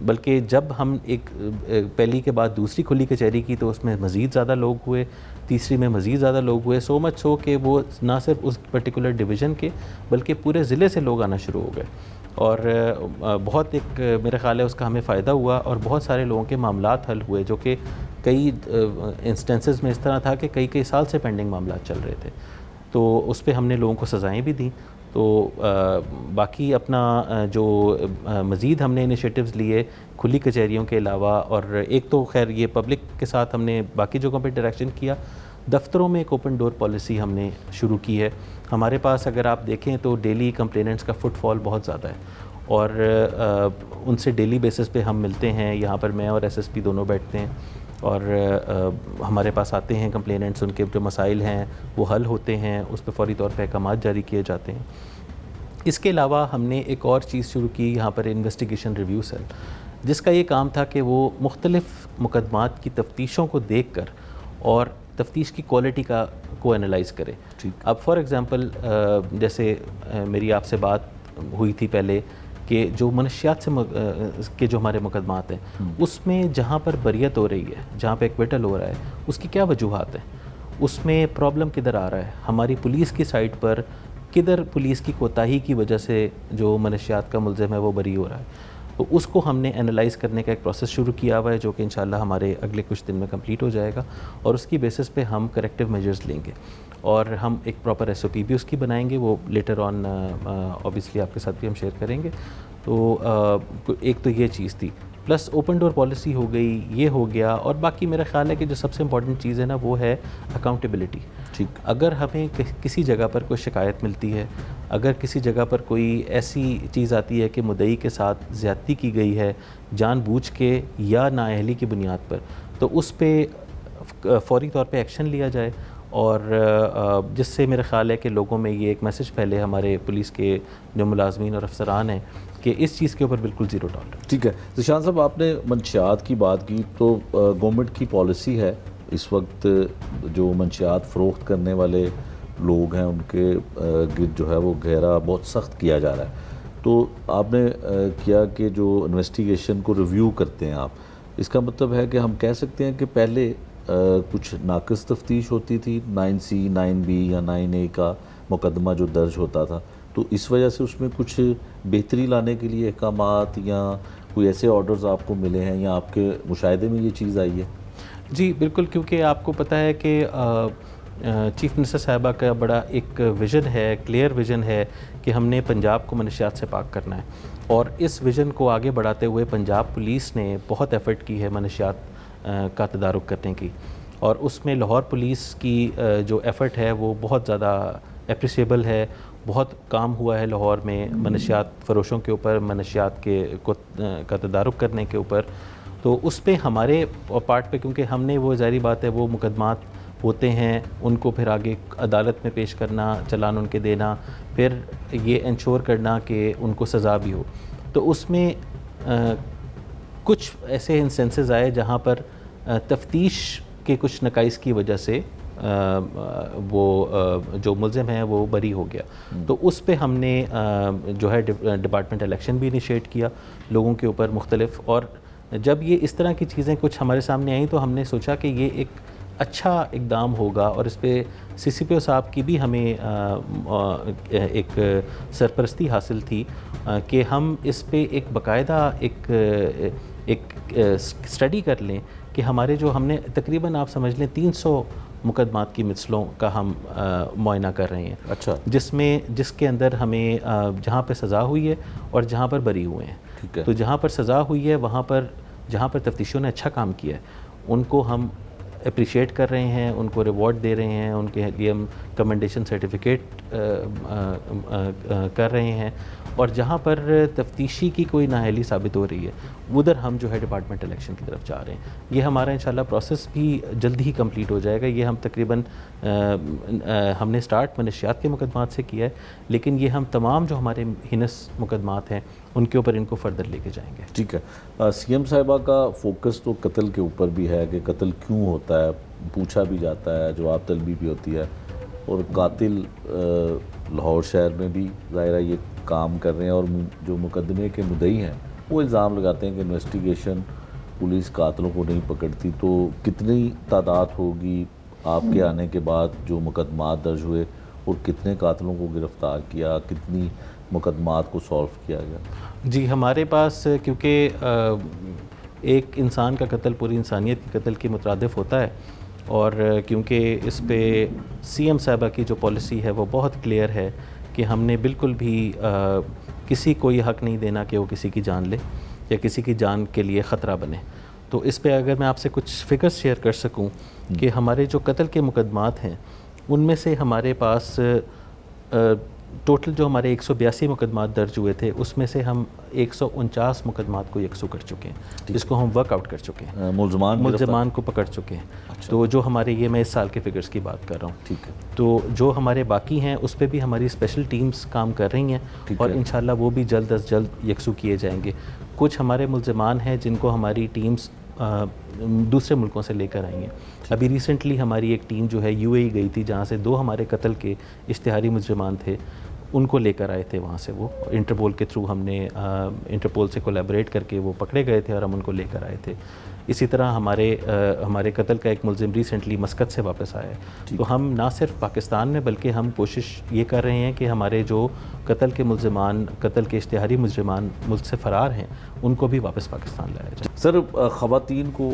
بلکہ جب ہم ایک پہلی کے بعد دوسری کھلی کچہری کی تو اس میں مزید زیادہ لوگ ہوئے, تیسری میں مزید زیادہ لوگ ہوئے, سو مچ سو کہ وہ نہ صرف اس پرٹیکولر ڈویژن کے بلکہ پورے ضلع سے لوگ آنا شروع ہو گئے. اور بہت ایک میرا خیال ہے اس کا ہمیں فائدہ ہوا, اور بہت سارے لوگوں کے معاملات حل ہوئے, جو کہ کئی انسٹنسز میں اس طرح تھا کہ کئی سال سے پینڈنگ معاملات چل رہے تھے, تو اس پہ ہم نے لوگوں کو سزائیں بھی دیں. تو باقی اپنا جو مزید ہم نے انیشیٹوز لیے کھلی کچہریوں کے علاوہ, اور ایک تو خیر یہ پبلک کے ساتھ ہم نے باقی جگہوں پہ انٹریکشن کیا, دفتروں میں ایک اوپن ڈور پالیسی ہم نے شروع کی ہے. ہمارے پاس اگر آپ دیکھیں تو ڈیلی کمپلیننٹس کا فٹ فال بہت زیادہ ہے, اور ان سے ڈیلی بیسس پہ ہم ملتے ہیں. یہاں پر میں اور ایس ایس پی دونوں بیٹھتے ہیں, اور ہمارے پاس آتے ہیں کمپلیننٹس, ان کے جو مسائل ہیں وہ حل ہوتے ہیں, اس پہ فوری طور پہ احکامات جاری کیے جاتے ہیں. اس کے علاوہ ہم نے ایک اور چیز شروع کی یہاں پر, انویسٹیگیشن ریویو سیل, جس کا یہ کام تھا کہ وہ مختلف مقدمات کی تفتیشوں کو دیکھ کر اور تفتیش کی کوالٹی کو انالائز کرے. اب فار ایگزامپل جیسے میری آپ سے بات ہوئی تھی پہلے کہ جو منشیات سے کے جو ہمارے مقدمات ہیں, اس میں جہاں پر بریت ہو رہی ہے, جہاں پہ ایکویٹل ہو رہا ہے, اس کی کیا وجوہات ہیں, اس میں پرابلم کدھر آ رہا ہے, ہماری پولیس کی سائٹ پر کدھر پولیس کی کوتاہی کی وجہ سے جو منشیات کا ملزم ہے وہ بری ہو رہا ہے. تو اس کو ہم نے انالائز کرنے کا ایک پروسیس شروع کیا ہوا ہے, جو کہ انشاءاللہ ہمارے اگلے کچھ دن میں کمپلیٹ ہو جائے گا, اور اس کی بیسس پہ ہم کریکٹیو میجرز لیں گے, اور ہم ایک پراپر ایس او پی بھی اس کی بنائیں گے. وہ لیٹر آن اوبیسلی آپ کے ساتھ بھی ہم شیئر کریں گے. تو ایک تو یہ چیز تھی, پلس اوپن ڈور پالیسی ہو گئی, یہ ہو گیا. اور باقی میرا خیال ہے کہ جو سب سے امپورٹنٹ چیز ہے نا وہ ہے اکاؤنٹیبلٹی. ٹھیک, اگر ہمیں کسی جگہ پر کوئی شکایت ملتی ہے, اگر کسی جگہ پر کوئی ایسی چیز آتی ہے کہ مدعی کے ساتھ زیادتی کی گئی ہے جان بوجھ کے یا نااہلی کی بنیاد پر, تو اس پہ فوری طور پہ ایکشن لیا جائے, اور جس سے میرا خیال ہے کہ لوگوں میں یہ ایک میسج پھیلے, ہمارے پولیس کے جو ملازمین اور افسران ہیں, کہ اس چیز کے اوپر بالکل زیرو ٹالرنس. ٹھیک ہے ذیشان صاحب, آپ نے منشیات کی بات کی, تو گورنمنٹ کی پالیسی ہے اس وقت جو منشیات فروخت کرنے والے لوگ ہیں ان کے گرد جو ہے وہ گھیرا بہت سخت کیا جا رہا ہے. تو آپ نے کیا کہ جو انویسٹیگیشن کو ریویو کرتے ہیں آپ, اس کا مطلب ہے کہ ہم کہہ سکتے ہیں کہ پہلے کچھ ناقص تفتیش ہوتی تھی, 9C 9B یا 9A کا مقدمہ جو درج ہوتا تھا, تو اس وجہ سے اس میں کچھ بہتری لانے کے لیے احکامات یا کوئی ایسے آرڈرز آپ کو ملے ہیں, یا آپ کے مشاہدے میں یہ چیز آئی ہے؟ جی بالکل, کیونکہ آپ کو پتہ ہے کہ چیف منسٹر صاحبہ کا بڑا ایک ویژن ہے, کلیئر ویژن ہے کہ ہم نے پنجاب کو منشیات سے پاک کرنا ہے, اور اس ویژن کو آگے بڑھاتے ہوئے پنجاب پولیس نے بہت ایفرٹ کی ہے منشیات کا تدارک کرنے کی, اور اس میں لاہور پولیس کی جو ایفرٹ ہے وہ بہت زیادہ اپریشیبل ہے. بہت کام ہوا ہے لاہور میں منشیات فروشوں کے اوپر, منشیات کا تدارک کرنے کے اوپر. تو اس پہ ہمارے پارٹ پہ, کیونکہ ہم نے وہ ظاہری بات ہے وہ مقدمات ہوتے ہیں ان کو پھر آگے عدالت میں پیش کرنا, چلان ان کے دینا, پھر یہ انشور کرنا کہ ان کو سزا بھی ہو. تو اس میں کچھ ایسے انسٹنسز آئے جہاں پر تفتیش کے کچھ نقائص کی وجہ سے وہ جو ملزم ہے وہ بری ہو گیا. تو اس پہ ہم نے جو ہے ڈپارٹمنٹ الیکشن بھی انیشیٹ کیا لوگوں کے اوپر مختلف. اور جب یہ اس طرح کی چیزیں کچھ ہمارے سامنے آئیں تو ہم نے سوچا کہ یہ ایک اچھا اقدام ہوگا, اور اس پہ سی سی پی او صاحب کی بھی ہمیں ایک سرپرستی حاصل تھی کہ ہم اس پہ ایک باقاعدہ ایک اسٹڈی کر لیں کہ ہمارے جو ہم نے تقریباً آپ سمجھ لیں 300 مقدمات کی مثلوں کا ہم معائنہ کر رہے ہیں. اچھا, جس کے اندر ہمیں جہاں پہ سزا ہوئی ہے اور جہاں پر بری ہوئے ہیں. ٹھیک ہے, تو جہاں پر سزا ہوئی ہے وہاں پر جہاں پر تفتیشوں نے اچھا کام کیا ہے ان کو ہم اپریشیٹ کر رہے ہیں, ان کو ریوارڈ دے رہے ہیں, ان کے لیے ہم کمنڈیشن سرٹیفکیٹ کر رہے ہیں. اور جہاں پر تفتیشی کی کوئی نااہلی ثابت ہو رہی ہے ادھر ہم جو ہے ڈپارٹمنٹ الیکشن کی طرف جا رہے ہیں. یہ ہمارا انشاءاللہ پروسیس بھی جلد ہی کمپلیٹ ہو جائے گا. یہ ہم تقریباً ہم نے سٹارٹ منشیات کے مقدمات سے کیا ہے, لیکن یہ ہم تمام جو ہمارے ہینس مقدمات ہیں ان کے اوپر ان کو فردر لے کے جائیں گے. ٹھیک ہے. سی ایم صاحبہ کا فوکس تو قتل کے اوپر بھی ہے کہ قتل کیوں ہوتا ہے, پوچھا بھی جاتا ہے, جواب طلبی بھی ہوتی ہے, اور قاتل لاہور شہر میں بھی ظاہرہ یہ کام کر رہے ہیں, اور جو مقدمے کے مدعی ہیں وہ الزام لگاتے ہیں کہ انویسٹیگیشن پولیس قاتلوں کو نہیں پکڑتی. تو کتنی تعداد ہوگی آپ کے آنے کے بعد جو مقدمات درج ہوئے اور کتنے قاتلوں کو گرفتار کیا, کتنی مقدمات کو سالو کیا گیا؟ جی ہمارے پاس کیونکہ ایک انسان کا قتل پوری انسانیت کے قتل کے مترادف ہوتا ہے, اور کیونکہ اس پہ سی ایم صاحبہ کی جو پالیسی ہے وہ بہت کلیئر ہے کہ ہم نے بالکل بھی کسی کو یہ حق نہیں دینا کہ وہ کسی کی جان لے یا کسی کی جان کے لیے خطرہ بنے. تو اس پہ اگر میں آپ سے کچھ فگرز شیئر کر سکوں کہ ہمارے جو قتل کے مقدمات ہیں ان میں سے ہمارے پاس ٹوٹل جو ہمارے 182 مقدمات درج ہوئے تھے اس میں سے ہم 149 مقدمات کو یکسو کر چکے ہیں, جس کو ہم ورک آؤٹ کر چکے ہیں, ملزمان کو پکڑ چکے ہیں. تو جو ہمارے یہ میں اس سال کے فگرز کی بات کر رہا ہوں. ٹھیک ہے. تو جو ہمارے باقی ہیں اس پہ بھی ہماری اسپیشل ٹیمز کام کر رہی ہیں اور انشاءاللہ وہ بھی جلد از جلد یکسو کیے جائیں گے. کچھ ہمارے ملزمان ہیں جن کو ہماری ٹیمز دوسرے ملکوں سے لے کر آئی ہیں. ابھی ریسنٹلی ہماری ایک ٹیم جو ہے UAE گئی تھی جہاں سے 2 ہمارے قتل کے اشتہاری مجرمان تھے, ان کو لے کر آئے تھے وہاں سے. وہ انٹرپول کے تھرو ہم نے انٹرپول سے کولیبریٹ کر کے وہ پکڑے گئے تھے اور ہم ان کو لے کر آئے تھے. اسی طرح ہمارے قتل کا ایک ملزم ریسنٹلی مسقط سے واپس آیا ہے. تو ہم نہ صرف پاکستان میں بلکہ ہم کوشش یہ کر رہے ہیں کہ ہمارے جو قتل کے ملزمان, قتل کے اشتہاری مجرمان ملک سے فرار ہیں, ان کو بھی واپس پاکستان لایا جائے. سر, خواتین کو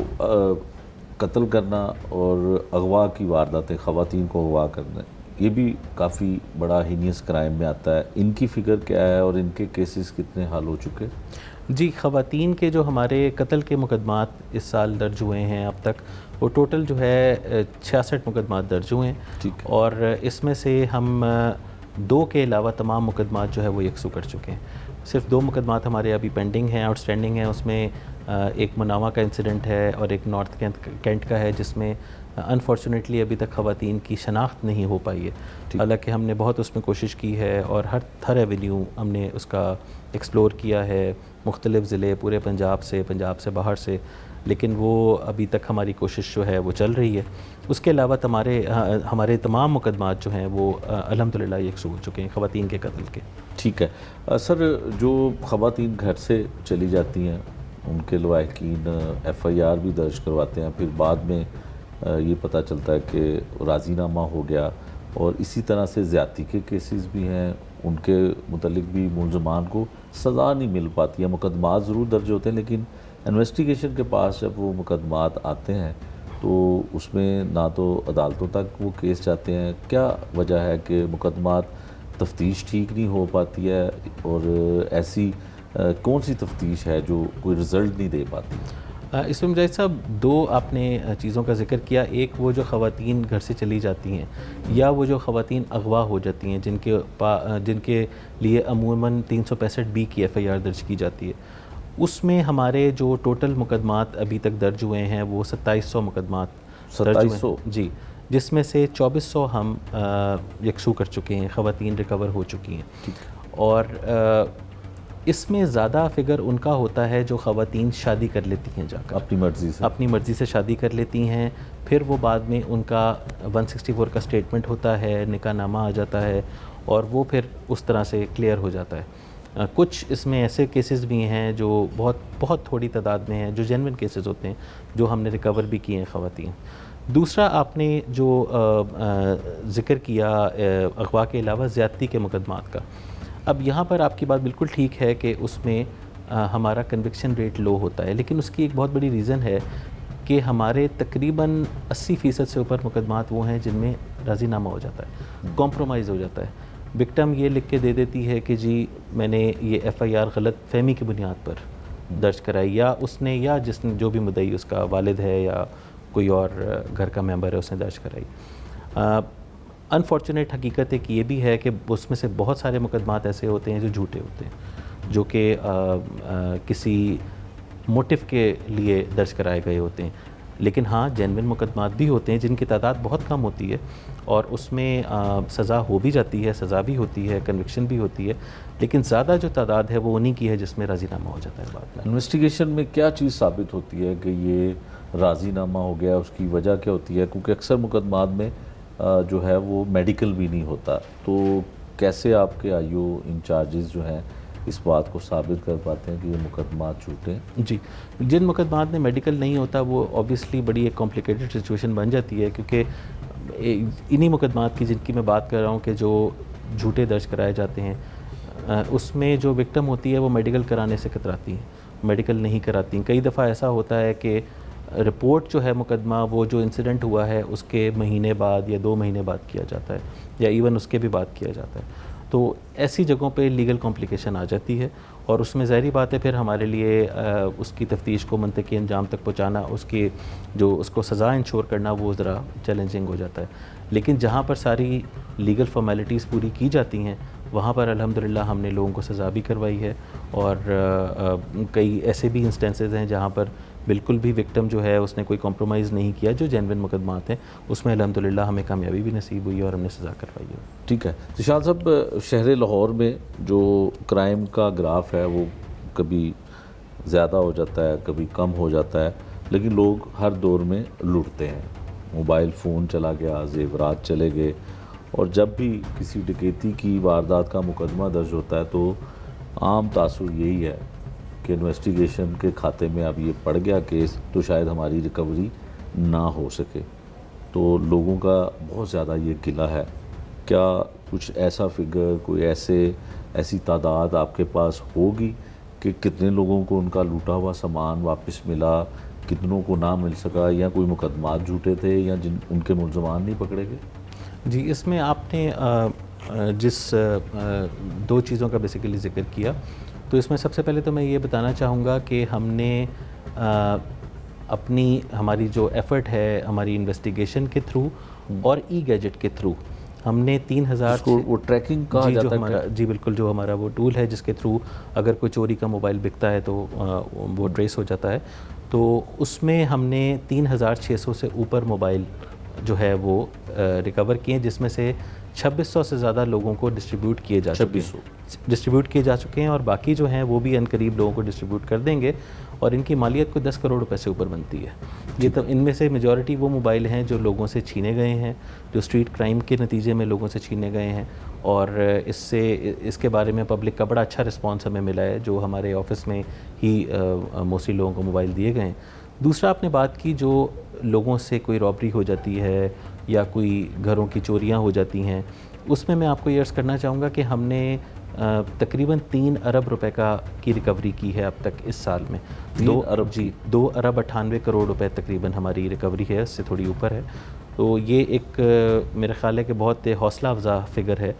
قتل کرنا اور اغوا کی وارداتیں, خواتین کو اغوا کرنا, یہ بھی کافی بڑا ہینیس کرائم میں آتا ہے. ان کی فگر کیا ہے اور ان کے کیسز کتنے حل ہو چکے؟ جی خواتین کے جو ہمارے قتل کے مقدمات اس سال درج ہوئے ہیں اب تک وہ ٹوٹل جو ہے 66 مقدمات درج ہوئے ہیں, اور اس میں سے ہم 2 کے علاوہ تمام مقدمات جو ہے وہ یکسو کر چکے ہیں. صرف 2 مقدمات ہمارے ابھی پینڈنگ ہیں, آؤٹ اسٹینڈنگ ہیں. اس میں ایک مناوا کا انسیڈنٹ ہے اور ایک نارتھ کینٹ کا ہے, جس میں انفارچونیٹلی ابھی تک خواتین کی شناخت نہیں ہو پائی ہے. حالانکہ ہم نے بہت اس میں کوشش کی ہے اور ہر ایونیو ہم نے اس کا ایکسپلور کیا ہے, مختلف ضلع پورے پنجاب سے باہر سے, لیکن وہ ابھی تک ہماری کوشش جو ہے وہ چل رہی ہے. اس کے علاوہ ہمارے تمام مقدمات جو ہیں وہ الحمدللہ یکسو ہو چکے ہیں خواتین کے قتل کے. ٹھیک ہے. سر, جو خواتین گھر سے چلی جاتی ہیں ان کے لواحقین FIR بھی درج کرواتے ہیں, پھر بعد میں یہ پتہ چلتا ہے کہ راضی نامہ ہو گیا, اور اسی طرح سے زیادتی کے کیسز بھی ہیں, ان کے متعلق بھی ملزمان کو سزا نہیں مل پاتی ہے. مقدمات ضرور درج ہوتے ہیں لیکن انویسٹیگیشن کے پاس جب وہ مقدمات آتے ہیں تو اس میں نہ تو عدالتوں تک وہ کیس جاتے ہیں. کیا وجہ ہے کہ مقدمات تفتیش ٹھیک نہیں ہو پاتی ہے, اور ایسی کون سی تفتیش ہے جو کوئی رزلٹ نہیں دے پاتی؟ اس میں مجاہد صاحب 2 آپ نے چیزوں کا ذکر کیا. ایک وہ جو خواتین گھر سے چلی جاتی ہیں یا وہ جو خواتین اغوا ہو جاتی ہیں جن کے لیے عموماً 365B کی FIR درج کی جاتی ہے. اس میں ہمارے جو ٹوٹل مقدمات ابھی تک درج ہوئے ہیں وہ 2700 مقدمات درج ہوئے ہیں. جی, جس میں سے 2400 ہم یکسو کر چکے ہیں, خواتین ریکور ہو چکی ہیں. اور اس میں زیادہ فگر ان کا ہوتا ہے جو خواتین شادی کر لیتی ہیں, جا کر اپنی مرضی سے شادی کر لیتی ہیں, پھر وہ بعد میں ان کا 164 کا سٹیٹمنٹ ہوتا ہے, نکاح نامہ آ جاتا ہے, اور وہ پھر اس طرح سے کلیئر ہو جاتا ہے. کچھ اس میں ایسے کیسز بھی ہیں جو بہت تھوڑی تعداد میں ہیں, جو جینوئن کیسز ہوتے ہیں, جو ہم نے ریکور بھی کیے ہیں خواتین. دوسرا آپ نے جو ذکر کیا اغوا کے علاوہ زیادتی کے مقدمات کا, اب یہاں پر آپ کی بات بالکل ٹھیک ہے کہ اس میں ہمارا کنوکشن ریٹ لو ہوتا ہے, لیکن اس کی ایک بہت بڑی ریزن ہے کہ ہمارے تقریباً 80% سے اوپر مقدمات وہ ہیں جن میں راضی نامہ ہو جاتا ہے, کمپرومائز ہو جاتا ہے. وکٹم یہ لکھ کے دے دیتی ہے کہ جی میں نے یہ FIR غلط فہمی کی بنیاد پر درج کرائی, یا اس نے یا جس نے جو بھی مدعی اس کا والد ہے یا کوئی اور گھر کا ممبر ہے اس نے درج کرائی. انفارچونیٹ حقیقت ایک یہ بھی ہے کہ اس میں سے بہت سارے مقدمات ایسے ہوتے ہیں جو جھوٹے ہوتے ہیں, جو کہ کسی موٹیو کے لیے درج کرائے گئے ہوتے ہیں. لیکن ہاں جینوئن مقدمات بھی ہوتے ہیں جن کی تعداد بہت کم ہوتی ہے, اور اس میں سزا ہو بھی جاتی ہے, سزا بھی ہوتی ہے, کنوکشن بھی ہوتی ہے, لیکن زیادہ جو تعداد ہے وہ انہی کی ہے جس میں راضی نامہ ہو جاتا ہے. بعد میں انویسٹیگیشن میں کیا چیز ثابت ہوتی ہے کہ یہ راضی نامہ ہو گیا, اس کی وجہ کیا ہوتی ہے؟ کیونکہ اکثر مقدمات میں جو ہے وہ میڈیکل بھی نہیں ہوتا, تو کیسے آپ کے IO انچارجز جو ہیں اس بات کو ثابت کر پاتے ہیں کہ یہ مقدمات جھوٹے ہیں؟ جی، جن مقدمات میں میڈیکل نہیں ہوتا وہ اوبیسلی بڑی ایک کمپلیکیٹڈ سچویشن بن جاتی ہے، کیونکہ انہی مقدمات کی جن کی میں بات کر رہا ہوں کہ جو جھوٹے درج کرائے جاتے ہیں، اس میں جو وکٹم ہوتی ہے وہ میڈیکل کرانے سے کتراتی ہیں، میڈیکل نہیں کراتی ہیں۔ کئی دفعہ ایسا ہوتا ہے کہ رپورٹ جو ہے مقدمہ وہ جو انسیڈنٹ ہوا ہے اس کے مہینے بعد یا 2 مہینے بعد کیا جاتا ہے، یا ایون اس کے بھی بعد کیا جاتا ہے۔ تو ایسی جگہوں پہ لیگل کمپلیکیشن آ جاتی ہے، اور اس میں ظاہری بات ہے پھر ہمارے لیے اس کی تفتیش کو منطقی انجام تک پہنچانا، اس کو سزا انشور کرنا وہ ذرا چیلنجنگ ہو جاتا ہے۔ لیکن جہاں پر ساری لیگل فارمیلٹیز پوری کی جاتی ہیں وہاں پر الحمدللہ ہم نے لوگوں کو سزا بھی کروائی ہے، اور کئی ایسے بھی انسٹنسز ہیں جہاں پر بالکل بھی وکٹم جو ہے اس نے کوئی کمپرومائز نہیں کیا، جو جینوئن مقدمات ہیں اس میں الحمدللہ ہمیں کامیابی بھی نصیب ہوئی ہے اور ہم نے سزا کروائی ہے۔ ٹھیک ہے ذیشان صاحب، شہر لاہور میں جو کرائم کا گراف ہے وہ کبھی زیادہ ہو جاتا ہے، کبھی کم ہو جاتا ہے، لیکن لوگ ہر دور میں لوٹتے ہیں۔ موبائل فون چلا گیا، زیورات چلے گئے، اور جب بھی کسی ڈکیتی کی واردات کا مقدمہ درج ہوتا ہے تو عام تاثر یہی ہے کہ انویسٹیگیشن کے کھاتے میں اب یہ پڑ گیا کیس تو شاید ہماری ریکوری نہ ہو سکے، تو لوگوں کا بہت زیادہ یہ گلہ ہے۔ کیا کچھ ایسا فگر، کوئی ایسی تعداد آپ کے پاس ہوگی کہ کتنے لوگوں کو ان کا لوٹا ہوا سامان واپس ملا، کتنوں کو نہ مل سکا، یا کوئی مقدمات جھوٹے تھے، یا ان کے ملزمان نہیں پکڑے گئے؟ جی، اس میں آپ نے جس 2 چیزوں کا بیسیکلی ذکر کیا، تو اس میں سب سے پہلے تو میں یہ بتانا چاہوں گا کہ ہم نے ہماری جو ایفرٹ ہے ہماری انویسٹیگیشن کے تھرو اور ای گیجٹ کے تھرو ہم نے 3000 وہ ٹریکنگ کہا جاتا ہے؟ جی بالکل، جو ہمارا وہ ٹول ہے جس کے تھرو اگر کوئی چوری کا موبائل بکتا ہے تو وہ ٹریس ہو جاتا ہے، تو اس میں ہم نے 3600 سے اوپر موبائل جو ہے وہ ریکور کیے، جس میں سے 2600 سے زیادہ لوگوں کو ڈسٹریبیوٹ کیے جا چکے ہیں، اور باقی جو ہیں وہ بھی عنقریب لوگوں کو ڈسٹریبیوٹ کر دیں گے، اور ان کی مالیت کو 10 کروڑ روپے سے اوپر بنتی ہے۔ یہ تو ان میں سے میجورٹی وہ موبائل ہیں جو لوگوں سے چھینے گئے ہیں، جو اسٹریٹ کرائم کے نتیجے میں لوگوں سے چھینے گئے ہیں، اور اس کے بارے میں پبلک کا بڑا اچھا رسپانس ہمیں ملا ہے، جو ہمارے آفس میں ہی موسٹلی لوگوں کو موبائل دیے گئے ہیں۔ دوسرا آپ نے بات کی جو لوگوں سے کوئی رابری ہو جاتی ہے یا کوئی گھروں کی چوریاں ہو جاتی ہیں، اس میں آپ کو یہ عرض کرنا چاہوں گا کہ ہم نے تقریباً 3 ارب روپے کی ریکوری کی ہے اب تک اس سال میں۔ 2 ارب 98 کروڑ روپے تقریباً ہماری ریکوری ہے، اس سے تھوڑی اوپر ہے۔ تو یہ ایک میرا خیال ہے کہ بہت حوصلہ افزا فگر ہے،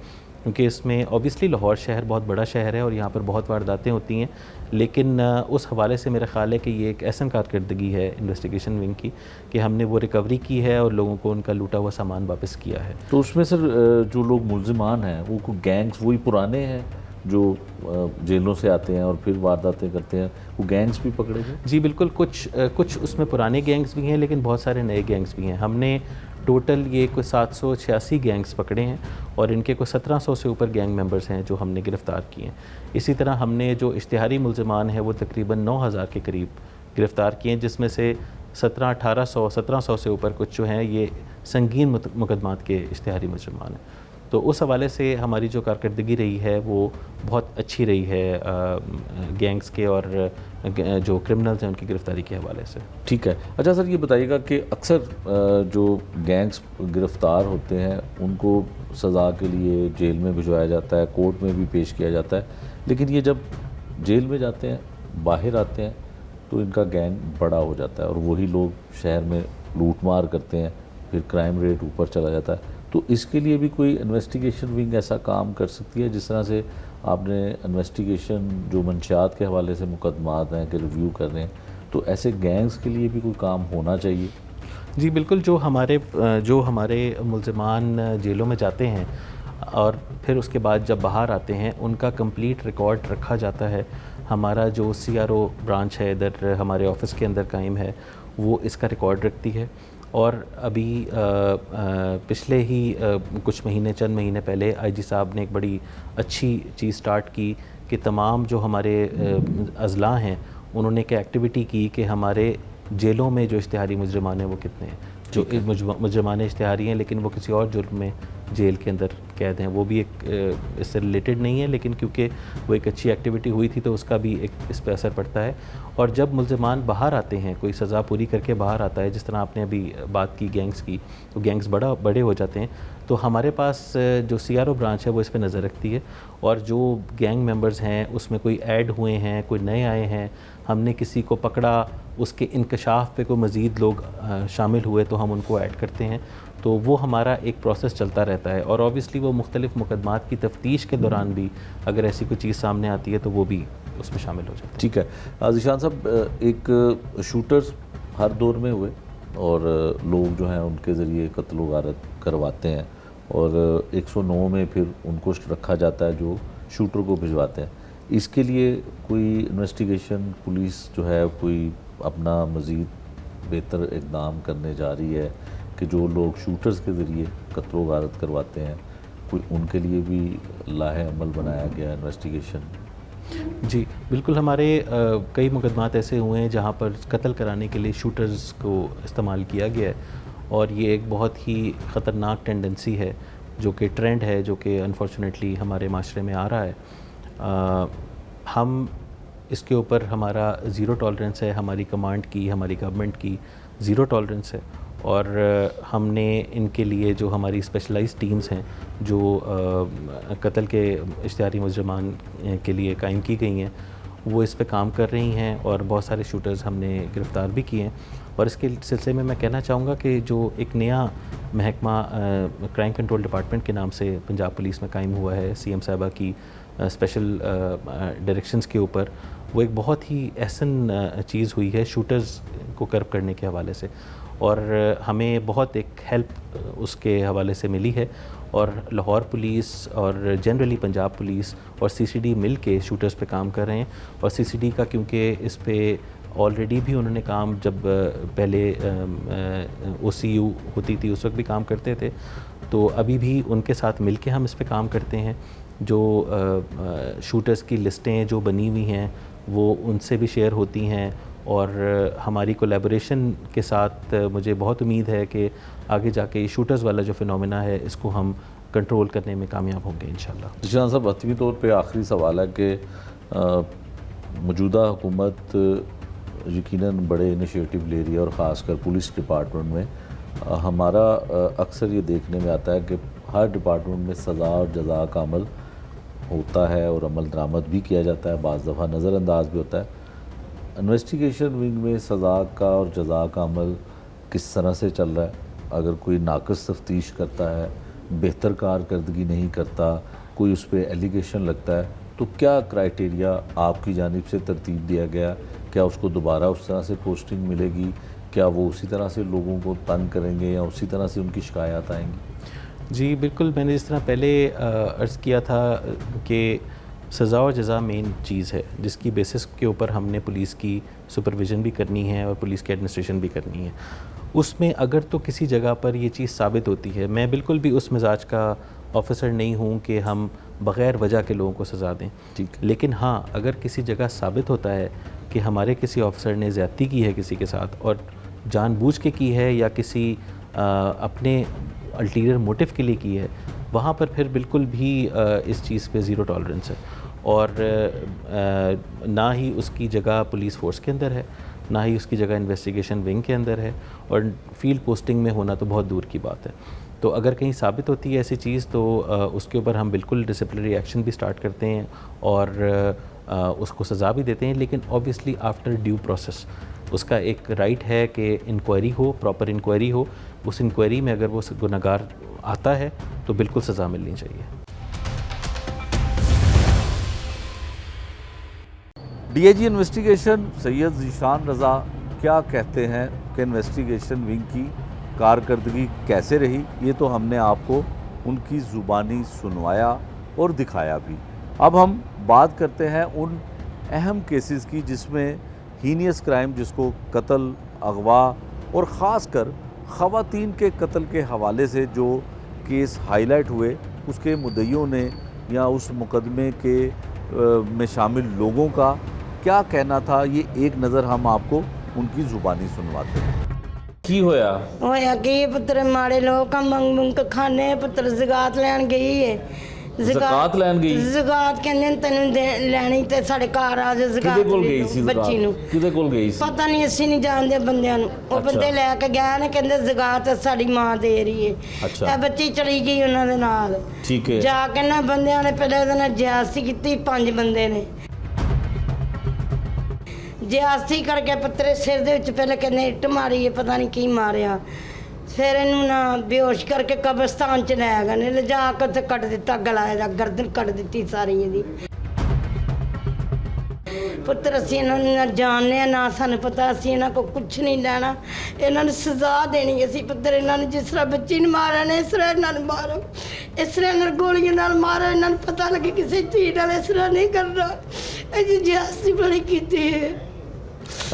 کیونکہ اس میں اوبیسلی لاہور شہر بہت بڑا شہر ہے اور یہاں پر بہت وارداتیں ہوتی ہیں، لیکن اس حوالے سے میرا خیال ہے کہ یہ ایک احسن کارکردگی ہے انویسٹیگیشن ونگ کی کہ ہم نے وہ ریکوری کی ہے اور لوگوں کو ان کا لوٹا ہوا سامان واپس کیا ہے۔ تو اس میں سر جو لوگ ملزمان ہیں وہ گینگز وہی پرانے ہیں جو جیلوں سے آتے ہیں اور پھر وارداتیں کرتے ہیں، وہ گینگز بھی پکڑے گئے؟ جی بالکل، کچھ اس میں پرانے گینگز بھی ہیں لیکن بہت سارے نئے گینگز بھی ہیں۔ ہم نے ٹوٹل یہ کوئی 786 گینگز پکڑے ہیں، اور ان کے کوئی 1700 سے اوپر گینگ ممبرز ہیں جو ہم نے گرفتار کیے ہیں۔ اسی طرح ہم نے جو اشتہاری ملزمان ہیں وہ تقریباً 9000 کے قریب گرفتار کیے ہیں، جس میں سے 1700 سے اوپر کچھ جو ہیں یہ سنگین مقدمات کے اشتہاری ملزمان ہیں۔ تو اس حوالے سے ہماری جو کارکردگی رہی ہے وہ بہت اچھی رہی ہے گینگز کے اور جو کرمنلز ہیں ان کی گرفتاری کے حوالے سے۔ ٹھیک ہے، اچھا سر یہ بتائیے گا کہ اکثر جو گینگز گرفتار ہوتے ہیں ان کو سزا کے لیے جیل میں بھجوایا جاتا ہے، کورٹ میں بھی پیش کیا جاتا ہے، لیکن یہ جب جیل میں جاتے ہیں باہر آتے ہیں تو ان کا گینگ بڑا ہو جاتا ہے اور وہی لوگ شہر میں لوٹ مار کرتے ہیں، پھر کرائم ریٹ اوپر چلا جاتا ہے۔ تو اس کے لیے بھی کوئی انویسٹیگیشن ونگ ایسا کام کر سکتی ہے جس طرح سے آپ نے انویسٹیگیشن جو منشیات کے حوالے سے مقدمات ہیں کہ ریویو کر رہے ہیں، تو ایسے گینگز کے لیے بھی کوئی کام ہونا چاہیے؟ جی بالکل، جو ہمارے ملزمان جیلوں میں جاتے ہیں اور پھر اس کے بعد جب باہر آتے ہیں ان کا کمپلیٹ ریکارڈ رکھا جاتا ہے۔ ہمارا جو CRO برانچ ہے ادھر ہمارے آفس کے اندر قائم ہے، وہ اس کا ریکارڈ رکھتی ہے، اور ابھی پچھلے ہی چند مہینے پہلے IG صاحب نے ایک بڑی اچھی چیز سٹارٹ کی کہ تمام جو ہمارے اضلاع ہیں انہوں نے ایک ایکٹیویٹی کی کہ ہمارے جیلوں میں جو اشتہاری مجرمان ہیں وہ کتنے ہیں، جو مجرمان اشتہاری ہیں لیکن وہ کسی اور جرم میں جیل کے اندر قید ہیں. وہ بھی ایک اس سے ریلیٹڈ نہیں ہے, لیکن کیونکہ وہ ایک اچھی ایکٹیویٹی ہوئی تھی تو اس کا بھی ایک اس پہ اثر پڑتا ہے. اور جب ملزمان باہر آتے ہیں, کوئی سزا پوری کر کے باہر آتا ہے, جس طرح آپ نے ابھی بات کی گینگز کی, تو گینگز بڑے ہو جاتے ہیں, تو ہمارے پاس جو سی آر او برانچ ہے وہ اس پہ نظر رکھتی ہے, اور جو گینگ ممبرز ہیں اس میں کوئی ایڈ ہوئے ہیں, کوئی نئے آئے ہیں, ہم نے کسی کو پکڑا, اس کے انکشاف پہ کوئی مزید لوگ شامل ہوئے تو ہم ان کو ایڈ کرتے ہیں. تو وہ ہمارا ایک پروسیس چلتا رہتا ہے, اور اوبیسلی وہ مختلف مقدمات کی تفتیش کے دوران بھی اگر ایسی کوئی چیز سامنے آتی ہے تو وہ بھی اس میں شامل ہو جاتا ہے. ٹھیک ہے. ذیشان صاحب, ایک شوٹرز ہر دور میں ہوئے اور لوگ جو ہیں ان کے ذریعے قتل و غارت کرواتے ہیں, اور 109 میں پھر ان کو رکھا جاتا ہے جو شوٹر کو بھجواتے ہیں. اس کے لیے کوئی انویسٹیگیشن پولیس جو ہے کوئی اپنا مزید بہتر اقدام کرنے جا رہی ہے کہ جو لوگ شوٹرز کے ذریعے قتل و غارت کرواتے ہیں, کوئی ان کے لیے بھی لاہ عمل بنایا گیا انویسٹیگیشن؟ جی بالکل, ہمارے کئی مقدمات ایسے ہوئے ہیں جہاں پر قتل کرانے کے لیے شوٹرز کو استعمال کیا گیا ہے, اور یہ ایک بہت ہی خطرناک ٹینڈنسی ہے, جو کہ ٹرینڈ ہے, جو کہ انفارچونیٹلی ہمارے معاشرے میں آ رہا ہے. ہم اس کے اوپر ہمارا زیرو ٹالرنس ہے, ہماری کمانڈ کی, ہماری گورنمنٹ کی زیرو ٹالرنس ہے, اور ہم نے ان کے لیے جو ہماری اسپیشلائز ٹیمز ہیں جو قتل کے اشتہاری مجرمان کے لیے قائم کی گئی ہیں, وہ اس پہ کام کر رہی ہیں, اور بہت سارے شوٹرز ہم نے گرفتار بھی کیے ہیں. اور اس کے سلسلے میں کہنا چاہوں گا کہ جو ایک نیا محکمہ کرائم کنٹرول ڈپارٹمنٹ کے نام سے پنجاب پولیس میں قائم ہوا ہے, سی ایم صاحبہ کی اسپیشل ڈائریکشنز کے اوپر, وہ ایک بہت ہی احسن چیز ہوئی ہے شوٹرز کو کرب کرنے کے حوالے سے, اور ہمیں بہت ایک ہیلپ اس کے حوالے سے ملی ہے. اور لاہور پولیس اور جنرلی پنجاب پولیس اور سی سی ڈی مل کے شوٹرز پہ کام کر رہے ہیں, اور سی سی ڈی کا کیونکہ اس پہ آلریڈی بھی انہوں نے کام, جب پہلے او سی یو ہوتی تھی اس وقت بھی کام کرتے تھے, تو ابھی بھی ان کے ساتھ مل کے ہم اس پہ کام کرتے ہیں. جو شوٹرز کی لسٹیں جو بنی ہوئی ہیں وہ ان سے بھی شیئر ہوتی ہیں, اور ہماری کولیبوریشن کے ساتھ مجھے بہت امید ہے کہ آگے جا کے یہ شوٹرز والا جو فینومینا ہے اس کو ہم کنٹرول کرنے میں کامیاب ہوں گے انشاءاللہ. ذیشان صاحب, حتمی طور پہ آخری سوال ہے کہ موجودہ حکومت یقیناً بڑے انیشیٹو لے رہی ہے, اور خاص کر پولیس ڈپارٹمنٹ میں ہمارا اکثر یہ دیکھنے میں آتا ہے کہ ہر ڈپارٹمنٹ میں سزا اور جزا کا عمل ہوتا ہے, اور عمل درآمد بھی کیا جاتا ہے, بعض دفعہ نظر انداز بھی ہوتا ہے. انویسٹیگیشن ونگ میں سزا کا اور جزا کا عمل کس طرح سے چل رہا ہے؟ اگر کوئی ناقص تفتیش کرتا ہے, بہتر کارکردگی نہیں کرتا, کوئی اس پہ ایلیگیشن لگتا ہے, تو کیا کرائیٹیریا آپ کی جانب سے ترتیب دیا گیا؟ کیا اس کو دوبارہ اس طرح سے پوسٹنگ ملے گی؟ کیا وہ اسی طرح سے لوگوں کو تنگ کریں گے, یا اسی طرح سے ان کی شکایات آئیں گی؟ جی بالکل, میں نے جس طرح پہلے عرض کیا تھا کہ سزا اور جزا مین چیز ہے جس کی بیسس کے اوپر ہم نے پولیس کی سپرویژن بھی کرنی ہے اور پولیس کی ایڈمنسٹریشن بھی کرنی ہے. اس میں اگر تو کسی جگہ پر یہ چیز ثابت ہوتی ہے, میں بالکل بھی اس مزاج کا آفیسر نہیں ہوں کہ ہم بغیر وجہ کے لوگوں کو سزا دیں, لیکن ہاں اگر کسی جگہ ثابت ہوتا ہے کہ ہمارے کسی آفیسر نے زیادتی کی ہے کسی کے ساتھ, اور جان بوجھ کے کی ہے یا کسی اپنے الٹیریئر موٹیو کے لیے کی ہے, وہاں پر پھر بالکل بھی اس چیز پہ زیرو ٹالرنس ہے. اور نہ ہی اس کی جگہ پولیس فورس کے اندر ہے, نہ ہی اس کی جگہ انویسٹیگیشن ونگ کے اندر ہے, اور فیلڈ پوسٹنگ میں ہونا تو بہت دور کی بات ہے. تو اگر کہیں ثابت ہوتی ہے ایسی چیز تو اس کے اوپر ہم بالکل ڈسپلنری ایکشن بھی سٹارٹ کرتے ہیں اور اس کو سزا بھی دیتے ہیں, لیکن آبویسلی آفٹر ڈیو پروسیس. اس کا ایک رائٹ ہے کہ انکوائری ہو, پراپر انکوائری ہو. اس انکوائری میں اگر وہ گنہگار آتا ہے تو بالکل سزا ملنی چاہیے. ڈی اے جی انویسٹیگیشن سید ذیشان رضا کیا کہتے ہیں کہ انویسٹیگیشن ونگ کی کارکردگی کیسے رہی؟ یہ تو ہم نے آپ کو ان کی زبانی سنوایا اور دکھایا بھی. اب ہم بات کرتے ہیں ان اہم کیسز کی جس میں ہینیس کرائم, جس کو قتل, اغوا اور خاص کر خواتین کے قتل کے حوالے سے جو کیس ہائی لائٹ ہوئے, اس کے مدعیوں نے یا اس مقدمے کے میں شامل لوگوں کا کیا کہنا تھا, یہ ایک نظر ہم آپ کو ان کی زبانی سنواتے ہیں. ਕੀ ਹੋਇਆ? ਹੋਇਆ ਕੀ ਪੁੱਤਰ, ਮਾੜੇ ਲੋਕ ਆ, ਮੰਗ ਮੰਗ ਕੇ ਖਾਣੇ ਪੁੱਤਰ। ਜ਼ਕਾਤ ਲੈਣ ਗਈ ਏ। ਜ਼ਕਾਤ ਲੈਣ ਗਈ? ਜ਼ਕਾਤ ਕਹਿੰਦੇ ਨੇ ਤੈਨੂੰ ਲੈਣੀ ਤੇ ਸਾਡੇ ਘਰ ਆ ਜਾ। ਜ਼ਕਾਤ ਕਿਹਦੇ ਕੋਲ ਗਈ ਸੀ? ਬੱਚੀ ਨੂੰ। ਕਿਹਦੇ ਕੋਲ ਗਈ ਸੀ? ਪਤਾ ਨਹੀਂ, ਅਸੀਂ ਨਹੀਂ ਜਾਣਦੇ ਬੰਦਿਆਂ ਨੂੰ। ਉਹ ਬੰਦੇ ਲੈ ਕੇ ਗਏ ਨੇ, ਕਹਿੰਦੇ ਜ਼ਕਾਤ ਸਾਡੀ ਮਾਂ ਦੇ ਰਹੀ ਏ। ਇਹ ਬੱਚੀ ਚਲੀ ਗਈ ਉਹਨਾਂ ਦੇ ਨਾਲ। ਠੀਕ ਹੈ। ਜਾ ਕੇ ਨਾ ਬੰਦਿਆਂ ਨੇ ਪਹਿਲੇ ਉਹਦੇ ਨਾਲ ਜਿਆਸਤੀ ਕੀਤੀ। 5 ਬੰਦੇ ਨੇ ਜਿਆਸਤੀ ਕਰਕੇ ਪੁੱਤਰੇ ਸਿਰ ਦੇ ਵਿੱਚ ਪਹਿਲੇ ਕਹਿੰਦੇ ਇੱਟ ਮਾਰੀ ਹੈ, ਪਤਾ ਨਹੀਂ ਕੀ ਮਾਰਿਆ। ਫਿਰ ਇਹਨੂੰ ਨਾ ਬੇਹੋਸ਼ ਕਰਕੇ ਕਬਰਸਤਾਨ ਚ ਲੈ ਗਏ ਨੇ। ਲਿਜਾ ਕੇ ਉੱਥੇ ਕੱਟ ਦਿੱਤਾ, ਗਲਾ ਇਹਦਾ, ਗਰਦਨ ਕੱਟ ਦਿੱਤੀ ਸਾਰੀ ਇਹਦੀ। ਪੁੱਤਰ ਅਸੀਂ ਇਹਨਾਂ ਨੂੰ ਨਾ ਜਾਣਦੇ ਹਾਂ ਨਾ ਸਾਨੂੰ ਪਤਾ, ਅਸੀਂ ਇਹਨਾਂ ਕੋਲ ਕੁਛ ਨਹੀਂ ਲੈਣਾ। ਇਹਨਾਂ ਨੂੰ ਸਜ਼ਾ ਦੇਣੀ ਅਸੀਂ ਪੁੱਤਰ। ਇਹਨਾਂ ਨੂੰ ਜਿਸ ਤਰ੍ਹਾਂ ਬੱਚੀ ਨੂੰ ਮਾਰਿਆ ਨੇ, ਇਸ ਤਰ੍ਹਾਂ ਇਹਨਾਂ ਨੂੰ ਮਾਰੋ। ਇਸ ਤਰ੍ਹਾਂ ਇਹਨਾਂ ਨੂੰ ਗੋਲੀਆਂ ਨਾਲ ਮਾਰੋ। ਇਹਨਾਂ ਨੂੰ ਪਤਾ ਲੱਗੇ ਕਿਸੇ ਚੀਜ਼ ਨਾਲ ਇਸ ਤਰ੍ਹਾਂ ਨਹੀਂ ਕਰਨਾ। ਇਹ ਜਿਆਸਤੀ ਬੜੀ ਕੀਤੀ ਹੈ।